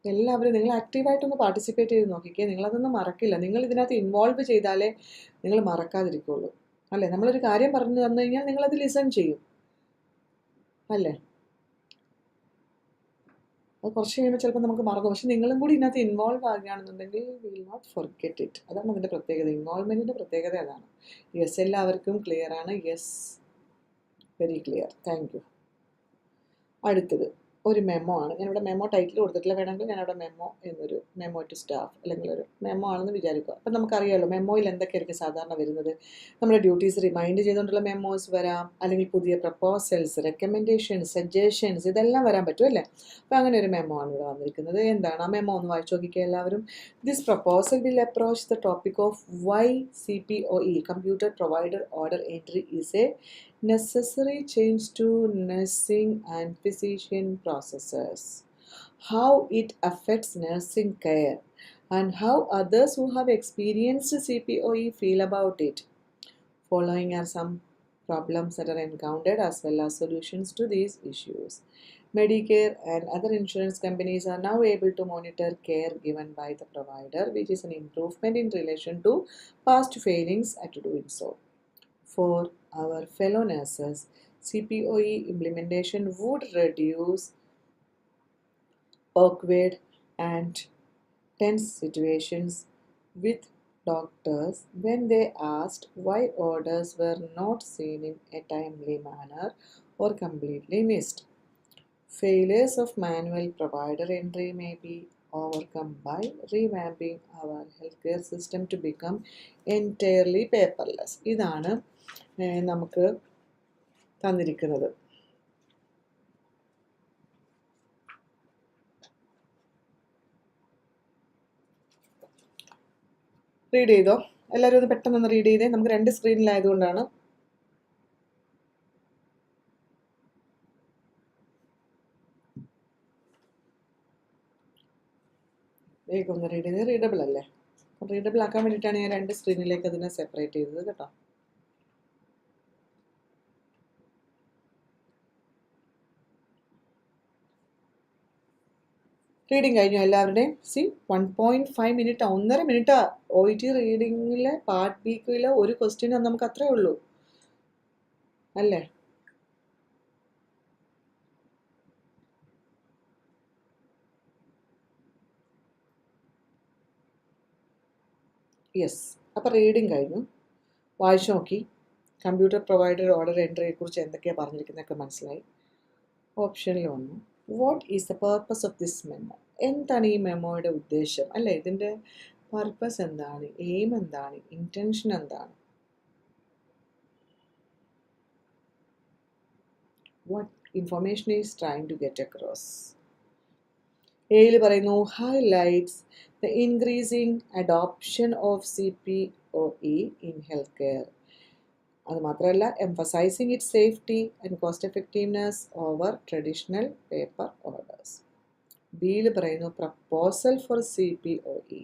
Speaker 1: എല്ലാവരും നിങ്ങൾ ആക്റ്റീവായിട്ടൊന്ന് പാർട്ടിസിപ്പേറ്റ് ചെയ്ത് നോക്കിക്കേ. നിങ്ങളതൊന്നും മറക്കില്ല. നിങ്ങൾ ഇതിനകത്ത് ഇൻവോൾവ് ചെയ്താലേ നിങ്ങൾ മറക്കാതിരിക്കുള്ളൂ അല്ലേ. നമ്മളൊരു കാര്യം പറഞ്ഞു തന്നു കഴിഞ്ഞാൽ നിങ്ങളത് ലിസൺ ചെയ്യും അല്ലേ. അത് കുറച്ച് കഴിയുമ്പോൾ ചിലപ്പോൾ നമുക്ക് മറന്നു. പക്ഷെ നിങ്ങളും കൂടി ഇതിനകത്ത് ഇൻവോൾവ് ആകുകയാണെന്നുണ്ടെങ്കിൽ we will not forget it. അതാണ് അതിൻ്റെ പ്രത്യേകത. ഇൻവോൾവ്മെൻറ്റിൻ്റെ പ്രത്യേകത അതാണ്. യെസ്, എല്ലാവർക്കും ക്ലിയർ ആണ്? Yes, very clear. Thank you. അടുത്തത് ഒരു മെമ്മോ ആണ്. ഞാനിവിടെ മെമ്മോ ടൈറ്റിൽ കൊടുത്തിട്ടില്ല. വേണമെങ്കിൽ ഞാനവിടെ മെമ്മോ എന്നൊരു മെമ്മോ ടു സ്റ്റാഫ് അല്ലെങ്കിൽ ഒരു മെമ്മോ ആണെന്ന് വിചാരിക്കുക. അപ്പം നമുക്കറിയാമല്ലോ മെമ്മോയിൽ എന്തൊക്കെയായിരിക്കും സാധാരണ വരുന്നത്. നമ്മുടെ ഡ്യൂട്ടീസ് റിമൈൻഡ് ചെയ്തുകൊണ്ടുള്ള മെമ്മോസ് വരാം, അല്ലെങ്കിൽ പുതിയ പ്രപ്പോസൽസ്, റെക്കമെൻഡേഷൻസ്, സജഷൻസ്, ഇതെല്ലാം വരാൻ പറ്റും അല്ലേ. അപ്പോൾ അങ്ങനെ ഒരു മെമ്മോ ആണ് ഇവിടെ വന്നിരിക്കുന്നത്. എന്താണ് ആ മെമ്മോ ഒന്ന് വായിച്ചു നോക്കിക്കുക എല്ലാവരും. This proposal will approach the topic of why CPOE computer provider order entry is a necessary change to nursing and physician processes, how it affects nursing care, and how others who have experienced CPOE feel about it. Following are some problems that are encountered as well as solutions to these issues. Medicare and other insurance companies are now able to monitor care given by the provider, which is an improvement in relation to past failings at doing so. For our fellow nurses, CPOE implementation would reduce awkward and tense situations with doctors when they asked why orders were not seen in a timely manner or completely missed. Failures of manual provider entry may be overcome by revamping our healthcare system to become entirely paperless. ഇതാണ് നമുക്ക് തന്നിരിക്കുന്നത്. Read ചെയ്തോ എല്ലാവരും? ഒന്ന് പെട്ടെന്ന് read ചെയ്തേ. നമുക്ക് 2 സ്ക്രീനിലായതുകൊണ്ടാണ്. വേഗം ഒന്ന് റീഡ് ചെയ്ത്. റീഡബിൾ അല്ലേ? റീഡബിൾ ആക്കാൻ വേണ്ടിയിട്ടാണ് ഞാൻ 2 സ്ക്രീനിലേക്ക് അതിനെ സെപ്പറേറ്റ് ചെയ്തത് കേട്ടോ. റീഡിങ് കഴിഞ്ഞു എല്ലാവരുടെയും? സി 1.5 മിനിറ്റ്, 1.5 മിനിറ്റാ OET റീഡിങ്ങിലെ പാർട്ട് ബിക്കിലെ ഒരു ക്വസ്റ്റ്യൻ നമുക്ക് അത്രേ ഉള്ളൂ അല്ലേ? യെസ്, അപ്പോൾ റീഡിങ് കഴിഞ്ഞു. വായിച്ചു നോക്കി. കമ്പ്യൂട്ടർ പ്രൊവൈഡർ ഓർഡർ എൻട്രിയെക്കുറിച്ച് എന്തൊക്കെയാണ് പറഞ്ഞിരിക്കുന്നതൊക്കെ മനസ്സിലായി. ഓപ്ഷനിൽ വന്നു what is the purpose of this memo. എന്താണ് ഈ മെമ്മോയുടെ ഉദ്ദേശം അല്ലേ? ഇതിൻ്റെ പർപ്പസ് എന്താണ്, എയിം എന്താണ്, ഇൻറ്റൻഷൻ എന്താണ്? What information is trying to get across. എയിൽ പറയുന്നു highlights the increasing adoption of CPOE in health care. അത് മാത്രമല്ല emphasizing it safety and cost effectiveness over traditional paper orders. ബിയിൽ പറയുന്നു പ്രപ്പോസൽ ഫോർ CPOE.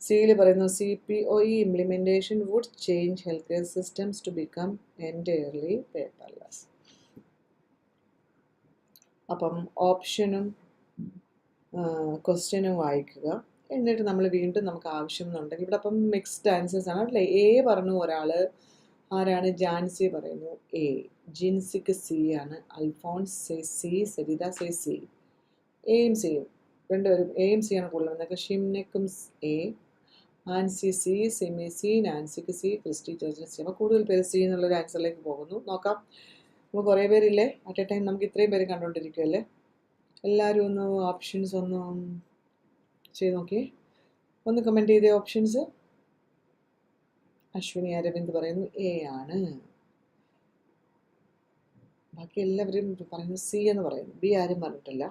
Speaker 1: സിയിൽ പറയുന്നു CPOE implementation would change health care systems to become entirely paperless. അപ്പം ഓപ്ഷനും ക്വസ്റ്റ്യനും വായിക്കുക. എന്നിട്ട് നമ്മൾ വീണ്ടും നമുക്ക് ആവശ്യം എന്നുണ്ടെങ്കിൽ ഇവിടെ അപ്പം മിക്സ്ഡ് ആൻസേഴ്സ് ആണ് അല്ലേ? എ പറഞ്ഞു ഒരാൾ, ആരാണ്? ജാൻസി പറയുന്നു എ. ജിൻസിക്ക് സി ആണ്. Alphonse C. സരിത സി. എയും സിയും രണ്ടുപേരും എയും സി ആണ് കൂടുതൽ വന്നേക്ക്. ഷിംനക്കും A, Ancy C, Simi C, നാൻസിക്ക് സി, ക്രിസ്റ്റി ജോർജൻ സി. അപ്പോൾ കൂടുതൽ പേര് സി എന്നുള്ളൊരു ആൻസറിലേക്ക് പോകുന്നു. നോക്കാം. നമുക്ക് കുറേ പേരില്ലേ അറ്റ് എ ടൈം? നമുക്ക് ഇത്രയും പേര് കണ്ടുകൊണ്ടിരിക്കുമല്ലേ? എല്ലാവരും ഒന്ന് ഓപ്ഷൻസ് ഒന്ന് ചെയ്ത് നോക്കിയേ. ഒന്ന് കമൻറ്റ് ചെയ്തേ ഓപ്ഷൻസ്. അശ്വിനി അരവിന്ദ് പറയുന്നു എ ആണ്. ബാക്കി എല്ലാവരും പറയുന്നു സി എന്ന് പറയുന്നു. ബി ആരും പറഞ്ഞിട്ടില്ല.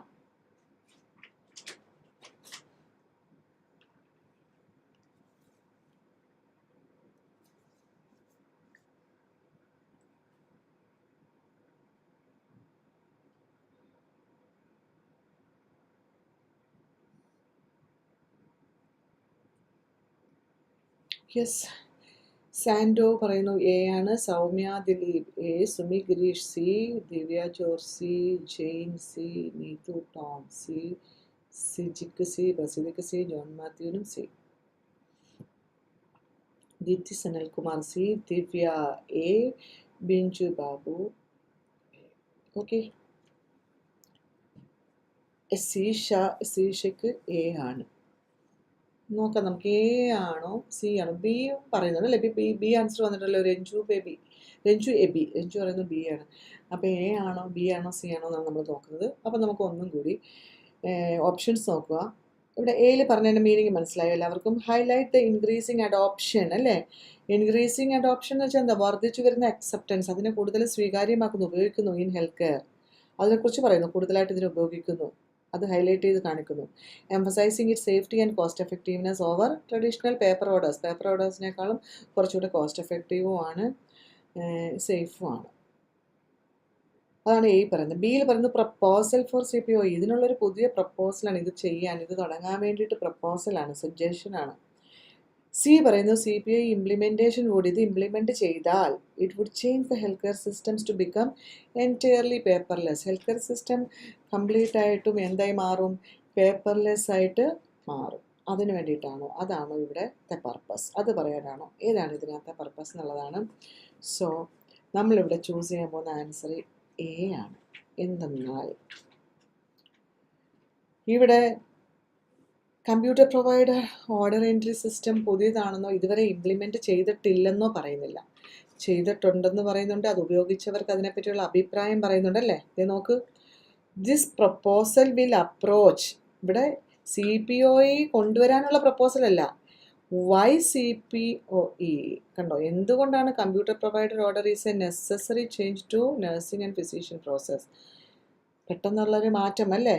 Speaker 1: യെസ്, സാൻഡോ പറയുന്നു എ ആണ്. Soumya Dileep A, Sumi Gireesh C, Divya George C, Jain C, Neethu Tom C, സിജിക്ക് സി, ബസിലിക്ക് സി, ജോൺ മാത്യുവിനും C, Deepthi Sanalkumar C, Divya A, Binchu Babu. Okay, സീഷയ്ക്ക് എ ആണ്. നോക്കാം നമുക്ക് എ ആണോ സി ആണോ. ബി പറയുന്നുണ്ട് അല്ലേ. B answer വന്നിട്ടല്ലോ. രഞ്ജു പറയുന്നത് ബി ആണ്. അപ്പോൾ എ ആണോ ബി ആണോ സി ആണോ എന്നാണ് നമ്മൾ നോക്കുന്നത്. അപ്പോൾ നമുക്ക് ഒന്നും കൂടി ഓപ്ഷൻസ് നോക്കുക. ഇവിടെ എയിൽ പറഞ്ഞതിൻ്റെ മീനിങ് മനസ്സിലായോ എല്ലാവർക്കും? ഹൈലൈറ്റ് ദ ഇൻക്രീസിങ് അഡോപ്ഷൻ അല്ലേ. ഇൻക്രീസിങ് അഡോപ്ഷൻ എന്ന് വെച്ചാൽ എന്താ? വർദ്ധിച്ചു വരുന്ന അക്സെപ്റ്റൻസ്, അതിനെ കൂടുതൽ സ്വീകാര്യമാക്കുന്നു, ഉപയോഗിക്കുന്നു ഇൻ ഹെൽത്ത് കെയർ. അതിനെക്കുറിച്ച് പറയുന്നു. കൂടുതലായിട്ട് ഇതിനെ ഉപയോഗിക്കുന്നു, അത് ഹൈലൈറ്റ് ചെയ്ത് കാണിക്കുന്നു. Emphasising it safety and cost effectiveness over traditional paper ഓർഡേഴ്സിനേക്കാളും കുറച്ചുകൂടെ കോസ്റ്റ് എഫക്റ്റീവും ആണ്, സേഫും ആണ്. അതാണ് എ പറയുന്നത്. ബിയിൽ പറയുന്നത് പ്രപ്പോസൽ ഫോർ CPOE. ഇതിനുള്ളൊരു പുതിയ പ്രപ്പോസലാണ്, ഇത് ചെയ്യാൻ, ഇത് തുടങ്ങാൻ വേണ്ടിയിട്ട് പ്രപ്പോസലാണ്, സജഷനാണ്. സി പറയുന്നത് CPOE ഇംപ്ലിമെൻറ്റേഷൻ വുഡ്, ഇത് ഇംപ്ലിമെൻറ്റ് ചെയ്താൽ it would change the health care systems to become entirely paperless. Health care system complete ആയിട്ടും എന്തായി മാറും? പേപ്പർലെസ് ആയിട്ട് മാറും. അതിന് വേണ്ടിയിട്ടാണോ? അതാണോ ഇവിടുത്തെ പർപ്പസ്? അത് പറയാനാണോ? ഏതാണ് ഇതിനകത്തെ പർപ്പസ് എന്നുള്ളതാണ്. സോ നമ്മളിവിടെ ചൂസ് ചെയ്യാൻ പോകുന്ന ആൻസർ എ ആണ്. എന്തെന്നാൽ ഇവിടെ computer provider order entry system പുതിയതാണെന്നോ ഇതുവരെ ഇംപ്ലിമെൻറ്റ് ചെയ്തിട്ടില്ലെന്നോ പറയുന്നില്ല. ചെയ്തിട്ടുണ്ടെന്ന് പറയുന്നുണ്ട്. അത് ഉപയോഗിച്ചവർക്ക് അതിനെപ്പറ്റിയുള്ള അഭിപ്രായം പറയുന്നുണ്ടല്ലേ. ഇത് നോക്ക്. This proposal will approach. ഇവിടെ CPOE കൊണ്ടുവരാനുള്ള പ്രപ്പോസൽ അല്ല. വൈ CPOE കണ്ടോ? എന്തുകൊണ്ടാണ് computer provider order is a necessary change to nursing and physician process. പെട്ടെന്നുള്ളൊരു മാറ്റം അല്ലേ.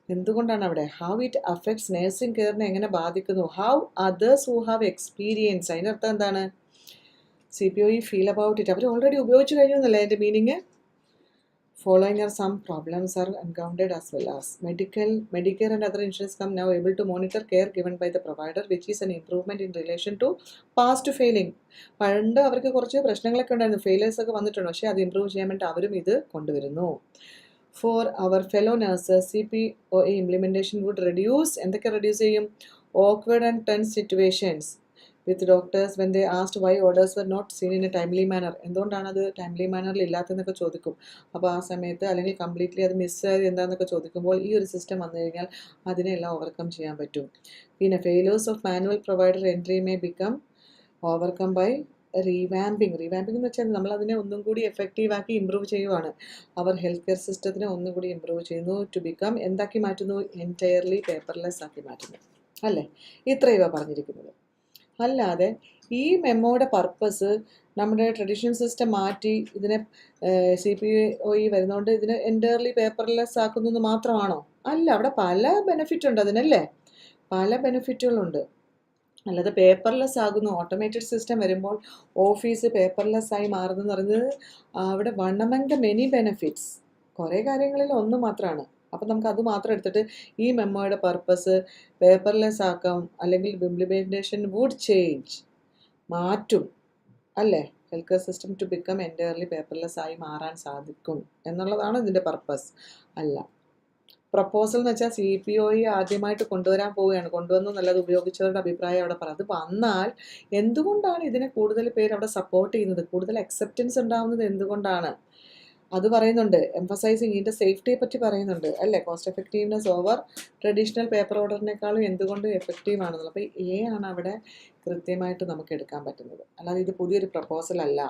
Speaker 1: എന്തുകൊണ്ടാണ് അവിടെ? ഹൗ ഇറ്റ് അഫക്ട്സ് നഴ്സിംഗ് കെയറിനെ എങ്ങനെ ബാധിക്കുന്നു. How others who have experience. അതിനർത്ഥം എന്താണ്? CPOE feel about it. അവർ ഓൾറെഡി ഉപയോഗിച്ച് കഴിഞ്ഞു എന്നല്ലേ അതിൻ്റെ meaning. Following are some problems are encountered as well as Medicare and other insurance come now able to monitor care given by the provider, which is an improvement in relation to past failing. പണ്ട് അവർക്ക് കുറച്ച് പ്രശ്നങ്ങളൊക്കെ ഉണ്ടായിരുന്നു, failures ഒക്കെ വന്നിട്ടുണ്ട്. പക്ഷേ അത് improve ചെയ്യാൻ വേണ്ടി അവരും ഇത് കൊണ്ടുവരുന്നു. For our fellow nurses, CPOE implementation would reduce, എന്തൊക്കെ റെഡ്യൂസ് ചെയ്യും? Awkward and tense situations with doctors when they asked why orders were not seen in a timely manner. എന്തുകൊണ്ടാണ് അത് ടൈംലി മാനറിൽ ഇല്ലാത്തതെന്നൊക്കെ ചോദിക്കും. അപ്പോൾ ആ സമയത്ത് അല്ലെങ്കിൽ കംപ്ലീറ്റ്ലി അത് മിസ്സായത് എന്താണെന്നൊക്കെ ചോദിക്കുമ്പോൾ ഈ ഒരു സിസ്റ്റം വന്നു കഴിഞ്ഞാൽ അതിനെല്ലാം ഓവർകം ചെയ്യാൻ പറ്റും. പിന്നെ failures of manual provider entry may become overcome by revamping എന്ന് വെച്ചാൽ നമ്മളതിനെ ഒന്നും കൂടി എഫക്റ്റീവാക്കി ഇമ്പ്രൂവ് ചെയ്യുവാണ്. അവർ ഹെൽത്ത് കെയർ സിസ്റ്റത്തിനെ ഒന്നും കൂടി ഇമ്പ്രൂവ് ചെയ്യുന്നു. ടു ബിക്കം എന്താക്കി മാറ്റുന്നു? എൻറ്റയർലി പേപ്പർലെസ് ആക്കി മാറ്റുന്നു അല്ലേ. ഇത്രയുവ പറഞ്ഞിരിക്കുന്നത്. അല്ലാതെ ഈ മെമ്മോയുടെ പർപ്പസ് നമ്മുടെ ട്രഡീഷണൽ സിസ്റ്റം മാറ്റി ഇതിനെ CPOE വരുന്നതുകൊണ്ട് ഇതിനെ എൻറ്റയർലി പേപ്പർലെസ് ആക്കുന്നത് മാത്രമാണോ? അല്ല, അവിടെ പല ബെനിഫിറ്റ് ഉണ്ട് അതിനല്ലേ. പല ബെനിഫിറ്റുകളുണ്ട്. അല്ലാതെ പേപ്പർലെസ് ആകുന്നു. ഓട്ടോമേറ്റഡ് സിസ്റ്റം വരുമ്പോൾ ഓഫീസ് പേപ്പർലെസ് ആയി മാറുന്നതെന്ന് പറയുന്നത് അവിടെ one among the many benefits, കുറേ കാര്യങ്ങളിൽ ഒന്ന് മാത്രമാണ്. അപ്പം നമുക്ക് അത് മാത്രം എടുത്തിട്ട് ഈ മെമ്മോയുടെ പർപ്പസ് പേപ്പർലെസ് ആക്കാം, അല്ലെങ്കിൽ ഇംപ്ലിമെൻറ്റേഷൻ വുഡ് ചേഞ്ച്, മാറ്റും അല്ലേ, health care system to become entirely paperless ആയി മാറാൻ സാധിക്കും എന്നുള്ളതാണ് ഇതിൻ്റെ പർപ്പസ്. അല്ല, പ്രപ്പോസൽ എന്ന് വെച്ചാൽ CPOE ആദ്യമായിട്ട് കൊണ്ടുവരാൻ പോവുകയാണ്. കൊണ്ടുവന്നു നല്ലത് ഉപയോഗിച്ചവരുടെ അഭിപ്രായം അവിടെ പറയാം. അത് വന്നാൽ എന്തുകൊണ്ടാണ് ഇതിനെ കൂടുതൽ പേര് അവിടെ സപ്പോർട്ട് ചെയ്യുന്നത്, കൂടുതൽ അക്സെപ്റ്റൻസ് ഉണ്ടാവുന്നത് എന്തുകൊണ്ടാണ്? അത് പറയുന്നുണ്ട്. എംഫസൈസിങ് ഇതിൻ്റെ സേഫ്റ്റിയെ പറ്റി പറയുന്നുണ്ട് അല്ലേ. Cost effectiveness over traditional paper ഓർഡറിനേക്കാളും എന്തുകൊണ്ട് എഫക്റ്റീവ് ആണെന്നുള്ളത്. അപ്പോൾ എ ആണ് അവിടെ കൃത്യമായിട്ട് നമുക്ക് എടുക്കാൻ പറ്റുന്നത്. അല്ലാതെ ഇത് പുതിയൊരു പ്രപ്പോസൽ അല്ല.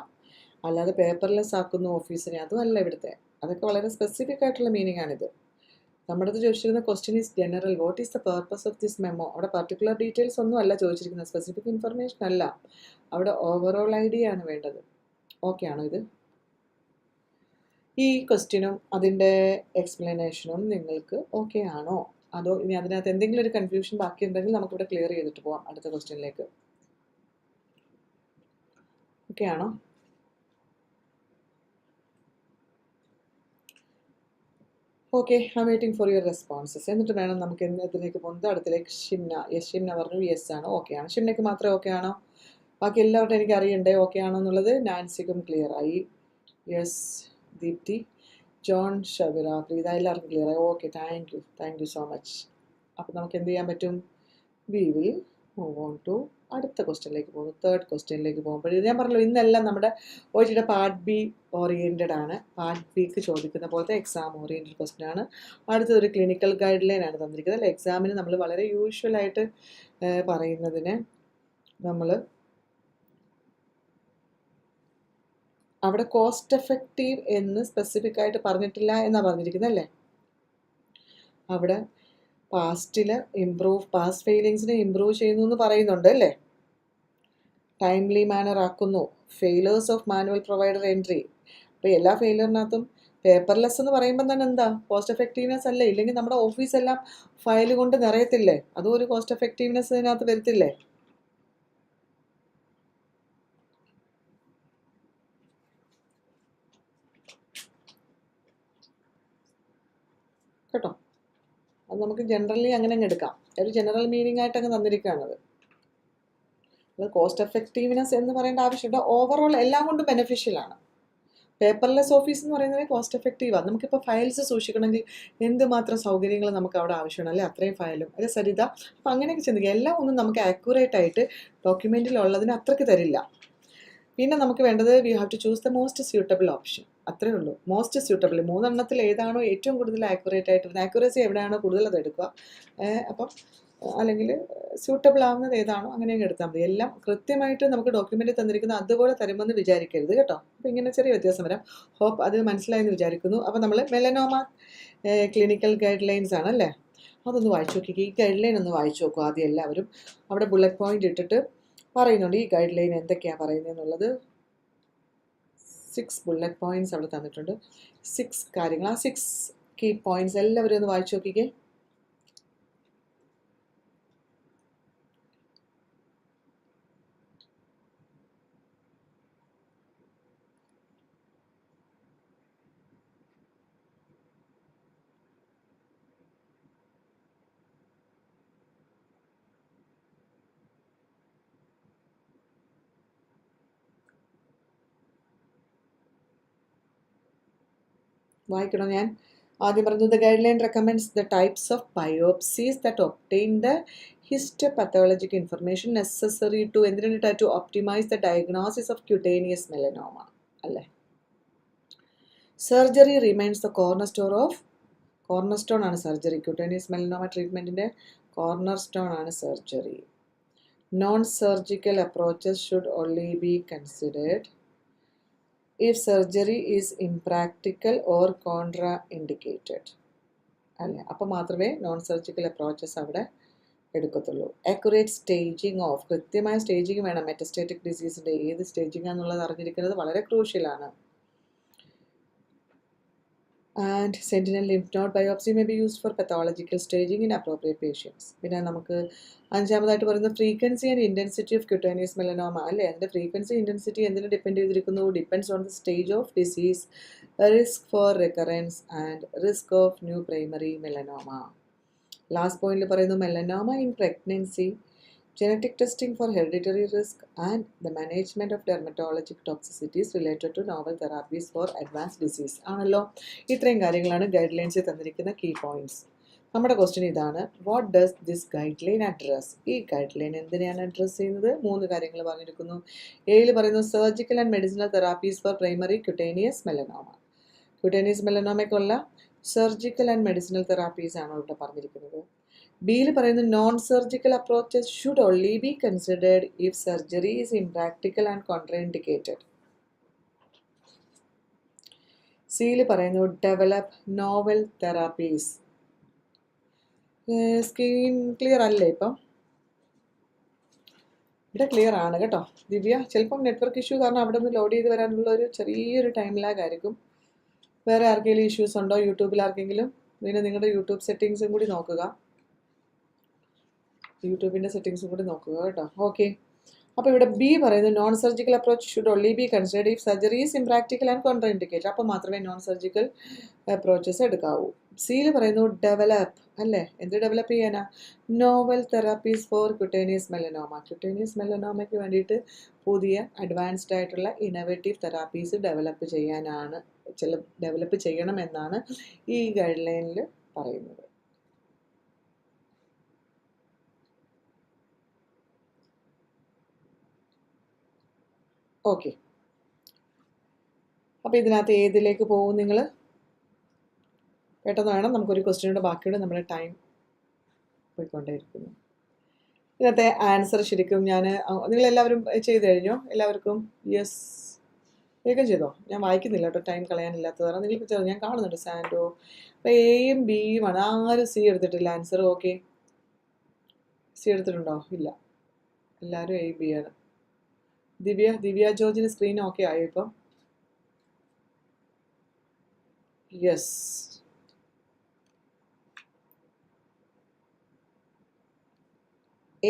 Speaker 1: അല്ലാതെ പേപ്പർലെസ് ആക്കുന്നു ഓഫീസിനെ, അതും അല്ല ഇവിടുത്തെ. അതൊക്കെ വളരെ സ്പെസിഫിക് ആയിട്ടുള്ള മീനിങ് ആണിത്. നമ്മുടെ അടുത്ത് ചോദിച്ചിരുന്ന question is general. What is the purpose of this memo? അവിടെ പർട്ടിക്കുലർ ഡീറ്റെയിൽസ് ഒന്നും അല്ല ചോദിച്ചിരിക്കുന്നത്, സ്പെസിഫിക് ഇൻഫർമേഷൻ അല്ല. അവിടെ ഓവറോൾ ഐഡിയ ആണ് വേണ്ടത്. ഓക്കെ ആണോ ഇത്? ഈ ക്വസ്റ്റ്യനും അതിൻ്റെ എക്സ്പ്ലനേഷനും നിങ്ങൾക്ക് ഓക്കെ ആണോ? അതോ ഇനി അതിനകത്ത് എന്തെങ്കിലും ഒരു കൺഫ്യൂഷൻ ബാക്കിയുണ്ടെങ്കിൽ നമുക്കിവിടെ ക്ലിയർ ചെയ്തിട്ട് പോവാം അടുത്ത ക്വസ്റ്റ്യനിലേക്ക്. ഓക്കെ ആണോ? Okay, I waiting for your responses. എന്നിട്ട് വേണം നമുക്ക് ഇതിലേക്ക് പോകുന്നത്. അടുത്തിലേക്ക് ഷിംന പറഞ്ഞു യെസ് ആണ്, ഓക്കെ ആണ്. ഷിംനയ്ക്ക് മാത്രമേ ഓക്കെ ആണോ? ബാക്കി എല്ലാവരും എനിക്ക് അറിയണ്ടേ ഓക്കെ ആണോ എന്നുള്ളത്. നാൻസിക്കും ക്ലിയർ ആയി, യെസ്. ദീപ്തി, ജോൺ, ഷബിറ, പ്രീത, എല്ലാവർക്കും ക്ലിയർ ആയി. Okay, thank you so much. അപ്പോൾ നമുക്ക് എന്ത് ചെയ്യാൻ പറ്റും? We will move on to അടുത്ത ക്വസ്റ്റ്യനിലേക്ക് പോകുന്നു. തേർഡ് ക്വസ്റ്റ്യനിലേക്ക് പോകുമ്പോൾ ഞാൻ പറഞ്ഞല്ലോ ഇന്നെല്ലാം നമ്മുടെ OETയുടെ പാർട്ട് ബി ഓറിയൻറ്റഡ് ആണ്. പാർട്ട് ബിക്ക് ചോദിക്കുന്ന പോലത്തെ എക്സാം ഓറിയൻറ്റഡ് ക്വസ്റ്റ്യൻ ആണ്. അടുത്തൊരു ക്ലിനിക്കൽ ഗൈഡ് ലൈൻ ആണ് തന്നിരിക്കുന്നത്. അല്ല, എക്സാമിന് നമ്മൾ വളരെ യൂഷ്വലായിട്ട് പറയുന്നതിന് നമ്മൾ അവിടെ കോസ്റ്റ് എഫക്റ്റീവ് എന്ന് സ്പെസിഫിക് ആയിട്ട് പറഞ്ഞിട്ടില്ല എന്നാണ് പറഞ്ഞിരിക്കുന്നത് അല്ലേ. അവിടെ പാസ്റ്റിൽ പാസ്റ്റ് ഫെയിലിങ്സിനെ ഇമ്പ്രൂവ് ചെയ്യുന്നു എന്ന് പറയുന്നുണ്ട് അല്ലേ. ടൈംലി മാനർ ആക്കുന്നു, failures of manual provider entry. അപ്പോൾ എല്ലാ ഫെയിലറിനകത്തും പേപ്പർലെസ് എന്ന് പറയുമ്പോൾ തന്നെ എന്താ കോസ്റ്റ് എഫക്റ്റീവ്നെസ് അല്ലേ. ഇല്ലെങ്കിൽ നമ്മുടെ ഓഫീസെല്ലാം ഫയൽ കൊണ്ട് നിറയത്തില്ലേ, അതും ഒരു കോസ്റ്റ് എഫക്റ്റീവ്നെസ് ഇതിനകത്ത് വരത്തില്ലേ. കേട്ടോ, അത് നമുക്ക് ജനറലി അങ്ങനെ അങ്ങ് എടുക്കാം. ഒരു ജനറൽ മീനിങ് ആയിട്ട് അങ്ങ് തന്നിരിക്കുകയാണത്. അത് കോസ്റ്റ് എഫക്റ്റീവ്നെസ് എന്ന് പറയേണ്ട ആവശ്യമുണ്ട്. ഓവറോൾ എല്ലാം കൊണ്ടും ബെനിഫിഷ്യലാണ്. പേപ്പർലെസ് ഓഫീസ് എന്ന് പറയുന്നത് കോസ്റ്റ് എഫക്റ്റീവാണ്. നമുക്കിപ്പോൾ ഫയൽസ് സൂക്ഷിക്കണമെങ്കിൽ എന്തുമാത്രം സൗകര്യങ്ങൾ നമുക്ക് അവിടെ ആവശ്യമാണ് അല്ലേ, അത്രയും ഫയലും അല്ലെ സരിത. അപ്പോൾ അങ്ങനെയൊക്കെ ചിന്തിക്കുക. എല്ലാം ഒന്നും നമുക്ക് ആക്യുറേറ്റ് ആയിട്ട് ഡോക്യുമെൻറ്റിലുള്ളതിന് അത്രയ്ക്ക് തരില്ല. പിന്നെ നമുക്ക് വേണ്ടത് we have to choose the most suitable option. അത്രേ ഉള്ളൂ. മോസ്റ്റ് സ്യൂട്ടബിൾ 3 ഏതാണോ ഏറ്റവും കൂടുതൽ ആക്യുറേറ്റ് ആയിട്ട് വരുന്നത്, ആക്യുറസി എവിടെയാണോ കൂടുതൽ അത് എടുക്കുക. അപ്പം അല്ലെങ്കിൽ സ്യൂട്ടബിൾ ആവുന്നത് ഏതാണോ അങ്ങനെയൊക്കെ എടുത്താൽ മതി. എല്ലാം കൃത്യമായിട്ട് നമുക്ക് ഡോക്യുമെൻറ്റിൽ തന്നിരിക്കുന്നത് അതുപോലെ തരുമെന്ന് വിചാരിക്കരുത് കേട്ടോ. അപ്പോൾ ഇങ്ങനെ ചെറിയ വ്യത്യാസം വരാം. ഹോപ്പ് അത് മനസ്സിലായെന്ന് വിചാരിക്കുന്നു. അപ്പോൾ നമ്മൾ മെലനോമ ക്ലിനിക്കൽ ഗൈഡ് ലൈൻസ് ആണല്ലേ, അതൊന്ന് വായിച്ചു നോക്കിക്കുക. ഈ ഗൈഡ് ലൈൻ ഒന്ന് വായിച്ചു നോക്കുക ആദ്യം എല്ലാവരും. അവിടെ ബുള്ളറ്റ് പോയിന്റ് ഇട്ടിട്ട് പറയുന്നുണ്ട് ഈ ഗൈഡ് ലൈൻ എന്തൊക്കെയാണ് പറയുന്നതെന്നുള്ളത്. 6 ബുള്ളറ്റ് പോയിന്റ്സ് അവിടെ തന്നിട്ടുണ്ട്. 6 കാര്യങ്ങൾ, ആ 6 കീ പോയിന്റ്സ് എല്ലാവരും ഒന്ന് വായിച്ചു നോക്കിക്കേ. വായിക്കണോ ഞാൻ? ആദ്യം പറഞ്ഞത് guideline recommends the types of biopsies that obtain the histopathologic information necessary to എന്തിനായിട്ട് to optimise the diagnosis of cutaneous melanoma അല്ലേ. സർജറി റിമൈൻസ് ദ കോർണർ ആണ് സർജറി. ക്യൂട്ടേനിയസ് മെലനോമ ട്രീറ്റ്മെൻറ്റിൻ്റെ കോർണർ സ്റ്റോൺ ആണ് surgery. Non surgical approaches should only be considered if surgery is impractical or contra indicated അല്ലേ. അപ്പോൾ മാത്രമേ non surgical approaches അവിടെ എടുക്കത്തുള്ളൂ. Accurate staging of, കൃത്യമായ സ്റ്റേജിങ് വേണം. മെറ്റസ്റ്റാറ്റിക് ഡിസീസിൻ്റെ ഏത് സ്റ്റേജിങ് ആണെന്നുള്ളത് അറിഞ്ഞിരിക്കുന്നത് വളരെ ക്രൂഷ്യലാണ്. And sentinel lymph node biopsy may be used for pathological staging in appropriate patients. പിന്നെ നമുക്ക് 5-ാമതായിട്ട് പറയുന്നത് frequency and intensity of cutaneous melanoma അല്ലേ. അതിൻ്റെ ഫ്രീക്വൻസി ഇൻറ്റൻസിറ്റി എന്തിനു ഡിപ്പെൻഡ് ചെയ്തിരിക്കുന്നു? Depends on the stage of disease, risk for recurrence and risk of new primary melanoma. Last പോയിന്റിൽ പറയുന്നു melanoma in pregnancy, genetic testing for hereditary risk and the management of dermatologic toxicities related to novel therapies for advanced disease ആണല്ലോ. ഇത്രയും കാര്യങ്ങളാണ് guide ലൈൻസിൽ തന്നിരിക്കുന്ന key points. നമ്മുടെ question ഇതാണ്, what does this guideline address? ഈ guideline എന്തിനെയാണ് address ചെയ്യുന്നത്? 3 കാര്യങ്ങൾ പറഞ്ഞിരിക്കുന്നു. ഏഴിൽ പറയുന്നു surgical and medicinal therapies for primary cutaneous melanoma. Cutaneous മെലനോമയ്ക്കുള്ള സർജിക്കൽ ആൻഡ് മെഡിസിനൽ തെറാപ്പീസ് ആണ് ഇവിടെ പറഞ്ഞിരിക്കുന്നത്. ബിയിൽ പറയുന്നത് non surgical approaches should only be considered if surgery is impractical and contraindicated. സിയിൽ പറയുന്നു develop novel therapies. Screen clear അല്ലേ ഇപ്പം? ഇവിടെ ക്ലിയർ ആണ് കേട്ടോ ദിവ്യ. ചിലപ്പം നെറ്റ്വർക്ക് ഇഷ്യൂ കാരണം അവിടെ നിന്ന് ലോഡ് ചെയ്ത് വരാനുള്ള ഒരു ചെറിയൊരു ടൈം ലാഗ് ആയിരിക്കും. വേറെ ആർക്കെങ്കിലും ഇഷ്യൂസ് ഉണ്ടോ യൂട്യൂബിൽ ആർക്കെങ്കിലും? പിന്നെ നിങ്ങളുടെ യൂട്യൂബ് സെറ്റിങ്സും കൂടി നോക്കുക, യൂട്യൂബിൻ്റെ സെറ്റിങ്സും കൂടി നോക്കുക കേട്ടോ. ഓക്കെ, അപ്പോൾ ഇവിടെ ബി പറയുന്നത് non surgical approach should only be considered if surgery is impractical and contraindicated. അപ്പോൾ മാത്രമേ നോൺ സർജിക്കൽ അപ്രോച്ചസ് എടുക്കാവൂ. സിയിൽ പറയുന്നു ഡെവലപ്പ് അല്ലേ. എന്ത് ഡെവലപ്പ് ചെയ്യാനാ? Novel therapies for cutaneous melanoma. Cutaneous മെലനോമയ്ക്ക് വേണ്ടിയിട്ട് പുതിയ അഡ്വാൻസ്ഡ് ആയിട്ടുള്ള ഇന്നോവേറ്റീവ് തെറാപ്പീസ് ഡെവലപ്പ് ചെയ്യണമെന്നാണ് ഈ ഗൈഡ് ലൈനിൽ പറയുന്നത്. ഓക്കെ, അപ്പോൾ ഇതിനകത്ത് ഏതിലേക്ക് പോകും നിങ്ങൾ? പെട്ടെന്ന് വേണം, നമുക്കൊരു ക്വസ്റ്റ്യനോട് ബാക്കിയുണ്ട്, നമ്മുടെ ടൈം പോയിക്കൊണ്ടേയിരിക്കുന്നു. ഇതിനകത്തെ ആൻസർ ശരിക്കും നിങ്ങളെല്ലാവരും ചെയ്ത് കഴിഞ്ഞോ? എല്ലാവർക്കും യെസ് വേഗം ചെയ്തോ? ഞാൻ വായിക്കുന്നില്ല കേട്ടോ, ടൈം കളയാനില്ലാത്തതാണ്. നിങ്ങൾക്ക് ചെയ്തോ? ഞാൻ കാണുന്നുണ്ട് സാൻഡോ. അപ്പോൾ എയും ബിയുമാണ്. ആരും സി എടുത്തിട്ടില്ല ആൻസർ. ഓക്കെ, സി എടുത്തിട്ടുണ്ടോ? ഇല്ല, എല്ലാവരും എ ബി ആണ്. ദിവ്യ ജോർജിന് സ്ക്രീൻ ഓക്കെ ആയോ ഇപ്പം? Yes,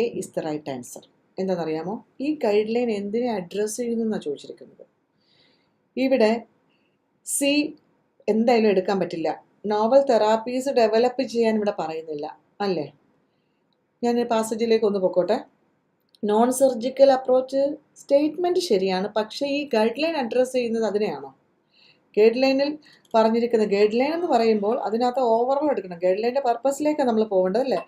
Speaker 1: A is the right answer. എന്താണെന്നറിയാമോ? ഈ ഗൈഡ് ലൈൻ എന്തിനെ അഡ്രസ്സ് ചെയ്യുന്നതെന്നാണ് ചോദിച്ചിരിക്കുന്നത്. ഇവിടെ സി എന്തായാലും എടുക്കാൻ പറ്റില്ല. നോവൽ തെറാപ്പീസ് ഡെവലപ്പ് ചെയ്യാൻ ഇവിടെ പറയുന്നില്ല അല്ലേ? ഞാൻ പാസേജിലേക്ക് ഒന്ന് പൊക്കോട്ടെ. നോൺ സർജിക്കൽ അപ്രോച്ച് സ്റ്റേറ്റ്മെൻറ്റ് ശരിയാണ്, പക്ഷേ ഈ ഗൈഡ് ലൈൻ അഡ്രസ്സ് ചെയ്യുന്നത് അതിനെയാണോ? ഗൈഡ് ലൈനിൽ പറഞ്ഞിരിക്കുന്ന ഗൈഡ് ലൈൻ എന്ന് പറയുമ്പോൾ അതിനകത്ത് ഓവറോൾ എടുക്കണം. ഗൈഡ് ലൈൻ്റെ പർപ്പസിലേക്കാണ് നമ്മൾ പോകേണ്ടത് അല്ലേ?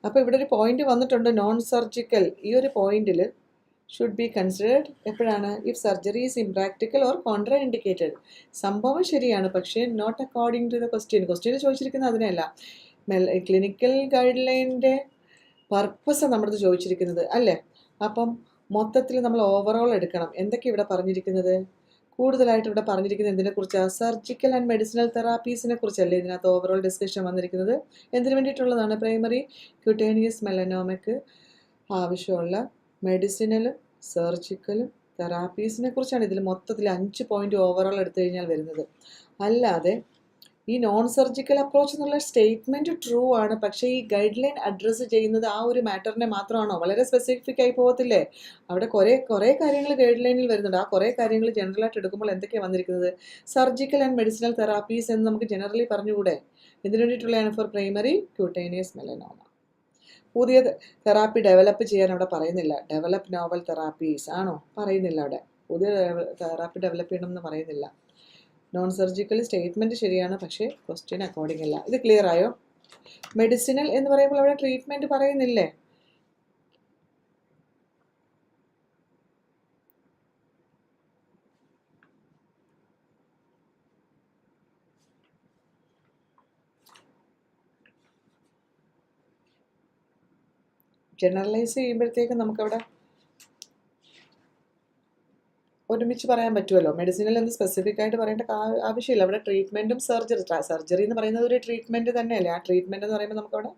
Speaker 1: അപ്പോൾ ഇവിടെ ഒരു പോയിന്റ് വന്നിട്ടുണ്ട്, നോൺ സർജിക്കൽ. ഈ ഒരു പോയിന്റിൽ ഷുഡ് ബി കൺസിഡേർഡ് എപ്പോഴാണ്? If surgery is impractical or contra indicated. സംഭവം ശരിയാണ്, പക്ഷേ not according to the question ചോദിച്ചിരിക്കുന്നത് അതിനെയല്ല. ക്ലിനിക്കൽ ഗൈഡ് ലൈനിൻ്റെ പർപ്പസ് നമ്മളത് ചോദിച്ചിരിക്കുന്നത് അല്ലേ? അപ്പം മൊത്തത്തിൽ നമ്മൾ ഓവറോൾ എടുക്കണം. എന്തൊക്കെ ഇവിടെ പറഞ്ഞിരിക്കുന്നത്? കൂടുതലായിട്ട് ഇവിടെ പറഞ്ഞിരിക്കുന്നത് എന്തിനെക്കുറിച്ചാണ്? സർജിക്കൽ ആൻഡ് മെഡിസിനൽ തെറാപ്പീസിനെ കുറിച്ചല്ലേ ഇതിനകത്ത് ഓവറോൾ ഡിസ്കഷൻ വന്നിരിക്കുന്നത്. എന്തിനു വേണ്ടിയിട്ടുള്ളതാണ്? പ്രൈമറി ക്യൂട്ടേനിയസ് മെലനോമയ്ക്ക് ആവശ്യമുള്ള മെഡിസിനലും സർജിക്കലും തെറാപ്പീസിനെ കുറിച്ചാണ് ഇതിൽ മൊത്തത്തിൽ 5 പോയിന്റ് ഓവറോൾ എടുത്തു കഴിഞ്ഞാൽ വരുന്നത്. അല്ലാതെ ഈ നോൺ സർജിക്കൽ അപ്രോച്ച് എന്നുള്ള സ്റ്റേറ്റ്മെൻറ്റ് ട്രൂ ആണ്, പക്ഷേ ഈ ഗൈഡ് ലൈൻ അഡ്രസ്സ് ചെയ്യുന്നത് ആ ഒരു മാറ്ററിനെ മാത്രമാണോ? വളരെ സ്പെസിഫിക് ആയി പോകത്തില്ലേ? അവിടെ കുറേ കാര്യങ്ങൾ ഗൈഡ് ലൈനിൽ വരുന്നുണ്ട്. ആ കുറേ കാര്യങ്ങൾ ജനറലായിട്ട് എടുക്കുമ്പോൾ എന്തൊക്കെയാണ് വന്നിരിക്കുന്നത്? സർജിക്കൽ ആൻഡ് മെഡിസിനൽ തെറാപ്പീസ് എന്ന് നമുക്ക് ജനറലി പറഞ്ഞുകൂടെ? ഇതിനു വേണ്ടിയിട്ടുള്ളതാണ് ഫോർ പ്രൈമറി ക്യൂട്ടേനിയസ് മെലനോമ. പുതിയ തെറാപ്പി ഡെവലപ്പ് ചെയ്യാൻ അവിടെ പറയുന്നില്ല. ഡെവലപ്പ് നോവൽ തെറാപ്പീസ് ആണോ? പറയുന്നില്ല അവിടെ. പുതിയ തെറാപ്പി ഡെവലപ്പ് ചെയ്യണമെന്ന് പറയുന്നില്ല. നോൺ സർജിക്കൽ സ്റ്റേറ്റ്മെൻറ്റ് ശരിയാണ്, പക്ഷേ ക്വസ്റ്റ്യൻ അക്കോർഡിംഗ് അല്ല. ഇത് ക്ലിയർ ആയോ? മെഡിസിനൽ എന്ന് പറയുമ്പോൾ അവിടെ ട്രീറ്റ്മെൻറ്റ് പറയുന്നില്ലേ? ജനറലൈസ് ചെയ്യുമ്പോഴത്തേക്ക് നമുക്കവിടെ ഒരുമിച്ച് പറയാൻ പറ്റുമല്ലോ. മെഡിസിനൽ എന്ന് സ്പെസിഫിക് ആയിട്ട് പറയേണ്ട ആവശ്യമില്ല. അവിടെ ട്രീറ്റ്മെൻറ്റും സർജറി എന്ന് പറയുന്നത് ഒരു ട്രീറ്റ്മെൻറ്റ് തന്നെയല്ലേ? ആ ട്രീറ്റ്മെൻറ്റ് എന്ന് പറയുമ്പോൾ നമുക്കവിടെ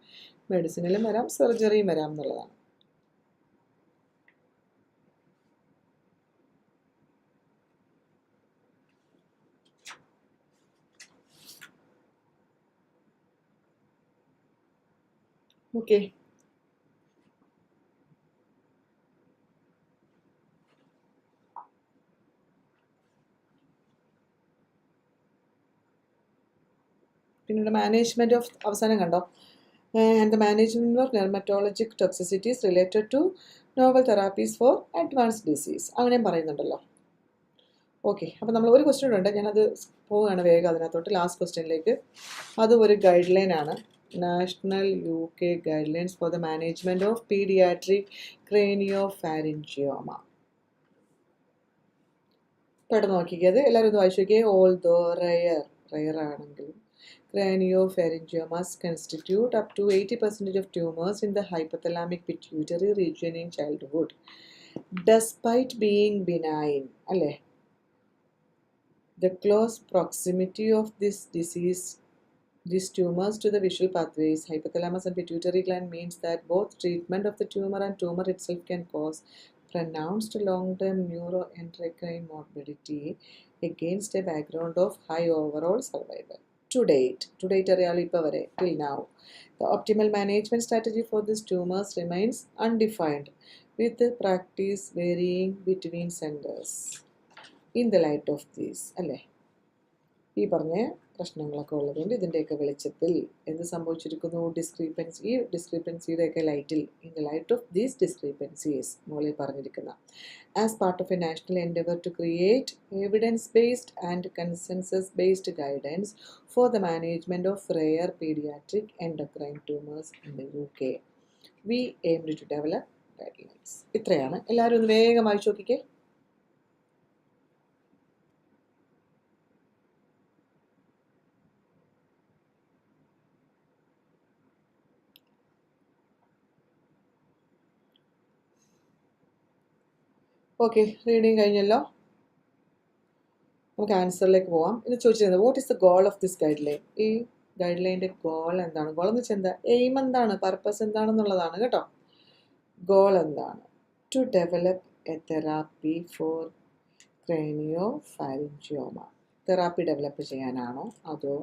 Speaker 1: മെഡിസിനലും വരാം, സർജറിയും വരാം എന്നുള്ളതാണ്. ഓക്കെ, പിന്നീട് മാനേജ്മെൻറ്റ് ഓഫ് അവസാനം കണ്ടോ? And the management of dermatologic toxicities related to novel therapies for advance disease അങ്ങനെയും പറയുന്നുണ്ടല്ലോ. ഓക്കെ, അപ്പോൾ നമ്മൾ ഒരു ക്വസ്റ്റ്യൻ ഉണ്ട്, ഞാനത് പോവുകയാണ് വേഗം അതിനകത്തോട്ട്. ലാസ്റ്റ് ക്വസ്റ്റ്യനിലേക്ക്. അത് ഒരു ഗൈഡ് ലൈൻ ആണ്. National UK guidelines for the management of paediatric craniopharyngioma. പെട്ടെന്ന് നോക്കിക്കത് എല്ലാവരും ഒന്ന് വായിച്ചു നോക്കിയേ. ഓൾ ദോ റയർ ആണെങ്കിലും craniopharyngioma constitute up to 80% of tumors in the hypothalamic pituitary region in childhood, despite being benign. അല്ലേ? The close proximity of these tumors to the visual pathways, hypothalamus and pituitary gland, means that both treatment of the tumor and tumor itself can cause pronounced long-term neuroendocrine morbidity against a background of high overall survival. To date അറിയാലോ ഇപ്പോൾ വരെ, till now, the optimal management strategy for these tumors remains undefined, with the practice varying between centers. In the light of these, അല്ലേ, ഈ പറഞ്ഞ പ്രശ്നങ്ങളൊക്കെ ഉള്ളതുകൊണ്ട് ഇതിൻ്റെയൊക്കെ വെളിച്ചത്തിൽ എന്ത് സംഭവിച്ചിരിക്കുന്നു? ഈ ഡിസ്ക്രിപ്പൻസിയുടെയൊക്കെ ലൈറ്റിൽ, in the light of these discrepancies മുകളിൽ പറഞ്ഞിരിക്കുന്ന, as part of a national endeavour to create evidence based and consensus based guidance for the management of rare paediatric endocrine tumours in the UK, we aimed to develop guidelines. ഇത്രയാണ്. എല്ലാവരും ഒന്ന് വേഗം വായിച്ചു നോക്കിക്കേ. Okay, reading കഴിഞ്ഞല്ലോ. നമുക്ക് ആൻസറിലേക്ക് പോവാം. ഇത് ചോദിച്ചിരുന്നത് what is the goal of this guideline? ഈ ഗൈഡ് ലൈൻ്റെ ഗോൾ എന്താണ്? ഗോൾ എന്ന് വെച്ചാൽ എന്താ, എയിം എന്താണ്, പർപ്പസ് എന്താണെന്നുള്ളതാണ് കേട്ടോ. ഗോൾ എന്താണ്? To develop a therapy for craniopharyngioma. Therapy develop ചെയ്യാനാണോ, അതോ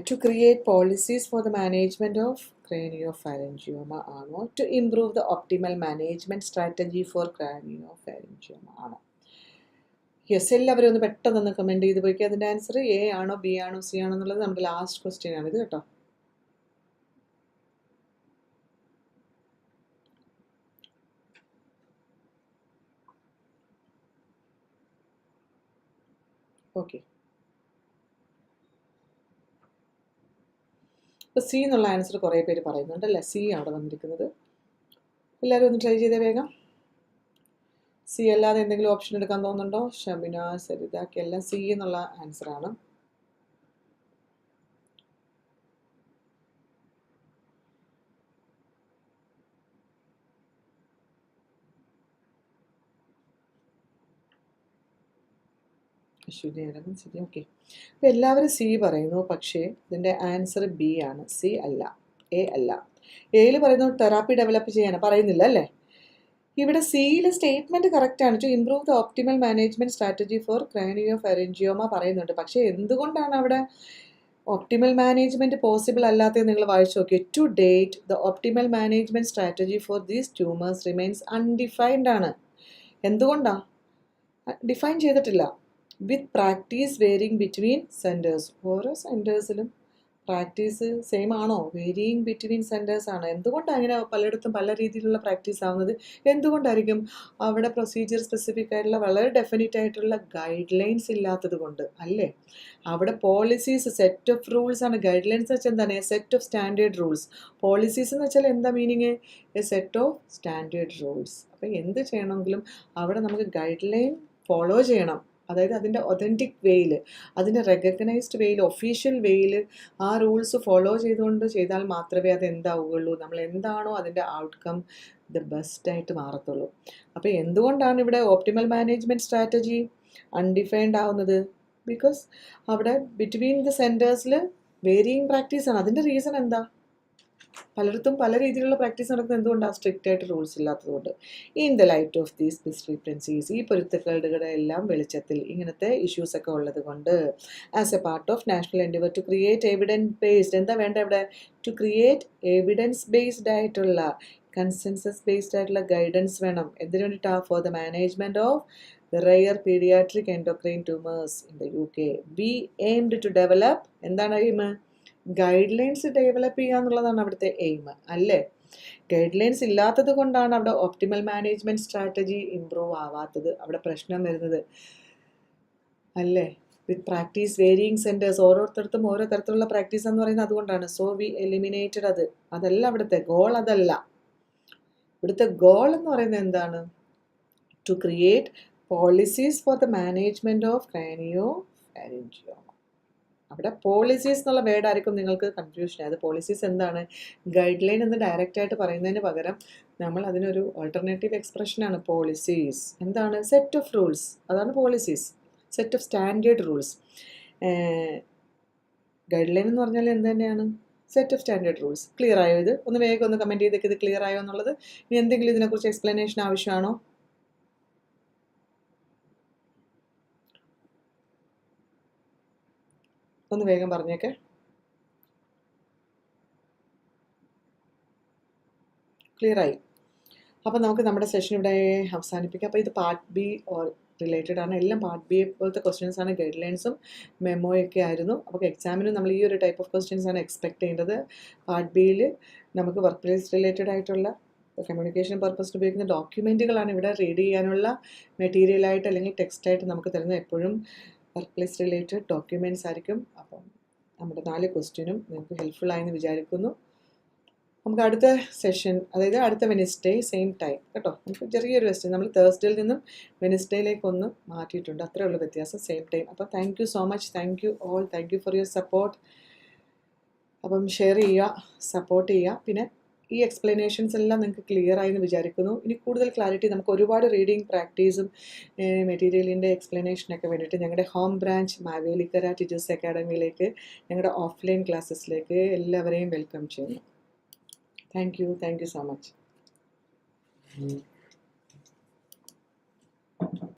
Speaker 1: to create policies for the management of craniopharyngioma ആണോ, to improve the optimal management strategy for craniopharyngioma ആണോ? യെസ്, എല്ലാവരും ഒന്ന് പെട്ടെന്ന് കമൻറ്റ് ചെയ്ത് പോയിക്കുക. അതിൻ്റെ ആൻസർ എ ആണോ, ബി ആണോ, സി ആണോ എന്നുള്ളത് നമ്മുടെ ലാസ്റ്റ് ക്വസ്റ്റ്യൻ ആണിത് കേട്ടോ. ഓക്കെ, ഇപ്പോൾ സി എന്നുള്ള ആൻസർ കുറേ പേര് പറയുന്നുണ്ടല്ലേ. സി അവിടെ വന്നിരിക്കുന്നത്. എല്ലാവരും ഒന്ന് ട്രൈ ചെയ്തേ വേഗം. സി അല്ലാതെ എന്തെങ്കിലും ഓപ്ഷൻ എടുക്കാൻ തോന്നുന്നുണ്ടോ? ഷമിന, സരിതാക്ക് എല്ലാം സി എന്നുള്ള ആൻസറാണ്. അശ്വിനി അരവൻ സി. ഓക്കെ, അപ്പോൾ എല്ലാവരും സി പറയുന്നു, പക്ഷേ ഇതിൻ്റെ ആൻസർ ബി ആണ്, സി അല്ല, എ അല്ല. എയിൽ പറയുന്നു തെറാപ്പി ഡെവലപ്പ് ചെയ്യാനാണ് പറയുന്നില്ല അല്ലേ. ഇവിടെ സിയിൽ സ്റ്റേറ്റ്മെൻറ്റ് കറക്റ്റാണ്, to improve the optimal management strategy for craniopharyngioma പറയുന്നുണ്ട്. പക്ഷേ എന്തുകൊണ്ടാണ് അവിടെ ഒപ്റ്റിമൽ മാനേജ്മെൻറ്റ് പോസിബിൾ അല്ലാത്തത് നിങ്ങൾ വായിച്ചു നോക്കി. To date the optimal management strategy for these tumours remains undefined ആണ്. എന്തുകൊണ്ടാണ് ഡിഫൈൻ ചെയ്തിട്ടില്ല? With practice varying between centres. ഓരോ സെൻറ്റേഴ്സിലും പ്രാക്ടീസ് സെയിം ആണോ? വേരിയിങ് ബിറ്റ്വീൻ സെൻറ്റേഴ്സ് ആണ്. എന്തുകൊണ്ടാണ് അങ്ങനെ പലയിടത്തും പല രീതിയിലുള്ള പ്രാക്ടീസ് ആവുന്നത്? എന്തുകൊണ്ടായിരിക്കും? അവിടെ പ്രൊസീജിയർ സ്പെസിഫിക് ആയിട്ടുള്ള വളരെ ഡെഫിനിറ്റ് ആയിട്ടുള്ള ഗൈഡ് ലൈൻസ് ഇല്ലാത്തത് കൊണ്ട് അല്ലേ. അവിടെ പോളിസീസ്, സെറ്റ് ഓഫ് റൂൾസ് ആണ്. ഗൈഡ് ലൈൻസ് വെച്ചാൽ എന്താണ്? A set of standard rules. Policies എന്ന് വെച്ചാൽ എന്താ meaning? A set of standard rules. അപ്പോൾ എന്ത് ചെയ്യണമെങ്കിലും അവിടെ നമുക്ക് ഗൈഡ് ലൈൻ ഫോളോ ചെയ്യണം. അതായത് അതിൻ്റെ ഒതൻറ്റിക് വേയിൽ, അതിൻ്റെ റെക്കഗ്നൈസ്ഡ് വേയിൽ, ഒഫീഷ്യൽ വേയിൽ ആ റൂൾസ് ഫോളോ ചെയ്തുകൊണ്ട് ചെയ്താൽ മാത്രമേ അത് എന്താവുകയുള്ളൂ, നമ്മൾ എന്താണോ അതിൻ്റെ ഔട്ട്കം ദ ബെസ്റ്റായിട്ട് മാറത്തുള്ളൂ. അപ്പോൾ എന്തുകൊണ്ടാണ് ഇവിടെ ഓപ്റ്റിമൽ മാനേജ്മെൻറ്റ് സ്ട്രാറ്റജി അൺഡിഫൈൻഡ് ആവുന്നത്? ബിക്കോസ് അവിടെ ബിറ്റ്വീൻ ദ സെൻറ്റേഴ്സിൽ വേരിയിങ് പ്രാക്ടീസാണ്. അതിൻ്റെ റീസൺ എന്താ? പലയിടത്തും പല രീതിയിലുള്ള പ്രാക്ടീസ് നടക്കുന്നത് എന്തുകൊണ്ടാണ്? സ്ട്രിക്റ്റ് ആയിട്ട് റൂൾസ് ഇല്ലാത്തതുകൊണ്ട്. In the light of these discrepancies, ഈ പൊരുത്തക്കേടുകളുടെ എല്ലാം വെളിച്ചത്തിൽ ഇങ്ങനത്തെ ഇഷ്യൂസ് ഒക്കെ ഉള്ളത് കൊണ്ട്, as a part of national endeavour to create evidence based, എന്താ വേണ്ട ഇവിടെ? ടു ക്രിയേറ്റ് എവിഡൻസ് ബേസ്ഡ് ആയിട്ടുള്ള, കൺസെൻസസ് ബേസ്ഡ് ആയിട്ടുള്ള ഗൈഡൻസ് വേണം. എന്തിനു വേണ്ടിയിട്ടാണ്? For the management of the rare pediatric endocrine tumors in the UK. We aimed to develop, എന്താണ് aim? Guide lines develop ചെയ്യുക എന്നുള്ളതാണ് അവിടുത്തെ എയിം അല്ലേ. ഗൈഡ് ലൈൻസ് ഇല്ലാത്തത് കൊണ്ടാണ് അവിടെ ഒപ്റ്റിമൽ മാനേജ്മെൻറ്റ് സ്ട്രാറ്റജി ഇംപ്രൂവ് ആവാത്തത്, അവിടെ പ്രശ്നം വരുന്നത് അല്ലേ. വിത്ത് പ്രാക്ടീസ് വേരിയിങ് സെൻറ്റേഴ്സ്, ഓരോരുത്തർക്കും ഓരോ തരത്തിലുള്ള പ്രാക്ടീസ് എന്ന് പറയുന്നത് അതുകൊണ്ടാണ്. സോ വി എലിമിനേറ്റഡ് അത്. അതല്ല അവിടുത്തെ ഗോൾ, അതല്ല. ഇവിടുത്തെ ഗോൾ എന്ന് പറയുന്നത് എന്താണ്? To create policies for the management of craniopharyngioma. അവിടെ പോളിസീസ് എന്നുള്ള വേർഡായിരിക്കും നിങ്ങൾക്ക് കൺഫ്യൂഷൻ ആയത്. പോളിസീസ് എന്താണ്? ഗൈഡ് ലൈൻ എന്ന് ഡയറക്റ്റായിട്ട് പറയുന്നതിന് പകരം നമ്മൾ അതിനൊരു ഓൾട്ടർനേറ്റീവ് എക്സ്പ്രഷനാണ് പോളിസീസ്. എന്താണ്? സെറ്റ് ഓഫ് റൂൾസ്, അതാണ് policies. Set of standard rules. Guide line എന്ന് പറഞ്ഞാൽ എന്ത് തന്നെയാണ്? Set of standard rules. Clear ആയോ? ഇത് ഒന്ന് വേഗം ഒന്ന് കമൻറ്റ് ചെയ്തൊക്കെ ഇത് ക്ലിയർ ആയോ എന്നുള്ളത്. ഇനി എന്തെങ്കിലും ഇതിനെക്കുറിച്ച് എക്സ്പ്ലനേഷൻ ആവശ്യമാണോ? ഒന്ന് വേഗം പറഞ്ഞേക്കെ. ക്ലിയറായി. അപ്പോൾ നമുക്ക് നമ്മുടെ സെഷൻ ഇവിടെ അവസാനിപ്പിക്കാം. അപ്പോൾ ഇത് പാർട്ട് ബി റിലേറ്റഡ് ആണ്. എല്ലാം പാർട്ട് ബി പോലത്തെ ക്വസ്റ്റ്യൻസ് ആണ്. ഗൈഡ് ലൈൻസും മെമ്മോയൊക്കെ ആയിരുന്നു. അപ്പോൾ എക്സാമിന് നമ്മൾ ഈ ഒരു ടൈപ്പ് ഓഫ് ക്വസ്റ്റ്യൻസ് ആണ് എക്സ്പെക്ട് ചെയ്യേണ്ടത്. പാർട്ട് ബിയിൽ നമുക്ക് വർക്ക് പ്ലേസ് റിലേറ്റഡ് ആയിട്ടുള്ള കമ്മ്യൂണിക്കേഷൻ പർപ്പസിന് ഉപയോഗിക്കുന്ന ഡോക്യുമെൻറ്റുകളാണ് ഇവിടെ റീഡ് ചെയ്യാനുള്ള മെറ്റീരിയലായിട്ട് അല്ലെങ്കിൽ ടെക്സ്റ്റായിട്ട് നമുക്ക് തരുന്നത്. എപ്പോഴും വർക്ക് പ്ലേസ് റിലേറ്റഡ് ഡോക്യുമെൻറ്റ്സ് ആയിരിക്കും. അപ്പം നമ്മുടെ 4 ക്വസ്റ്റ്യനും നിങ്ങൾക്ക് ഹെൽപ്ഫുൾ ആയെന്ന് വിചാരിക്കുന്നു. നമുക്ക് അടുത്ത സെഷൻ, അതായത് അടുത്ത വെനസ്ഡേ സെയിം ടൈം കേട്ടോ. നമുക്ക് ചെറിയൊരു ക്വസ്റ്റ്യൻ നമ്മൾ തേഴ്സ്ഡേയിൽ നിന്നും വെനസ്ഡേയിലേക്ക് ഒന്ന് മാറ്റിയിട്ടുണ്ട്, അത്രേ ഉള്ളൂ വ്യത്യാസം. Same time. അപ്പോൾ thank you so much. Thank you all. Thank you for your support. അപ്പം ഷെയർ ചെയ്യുക, സപ്പോർട്ട് ചെയ്യുക. പിന്നെ ഈ എക്സ്പ്ലനേഷൻസ് എല്ലാം നിങ്ങൾക്ക് ക്ലിയർ ആയെന്ന് വിചാരിക്കുന്നു. ഇനി കൂടുതൽ ക്ലാരിറ്റി നമുക്ക് ഒരുപാട് റീഡിങ് പ്രാക്ടീസും മെറ്റീരിയലിൻ്റെ എക്സ്പ്ലനേഷനൊക്കെ വേണ്ടിയിട്ട് ഞങ്ങളുടെ ഹോം ബ്രാഞ്ച് മാവേലിക്കര ടീച്ചേഴ്സ് അക്കാഡമിയിലേക്ക്, ഞങ്ങളുടെ ഓഫ്ലൈൻ ക്ലാസ്സസിലേക്ക് എല്ലാവരെയും വെൽക്കം ചെയ്യുന്നു. Thank you so much.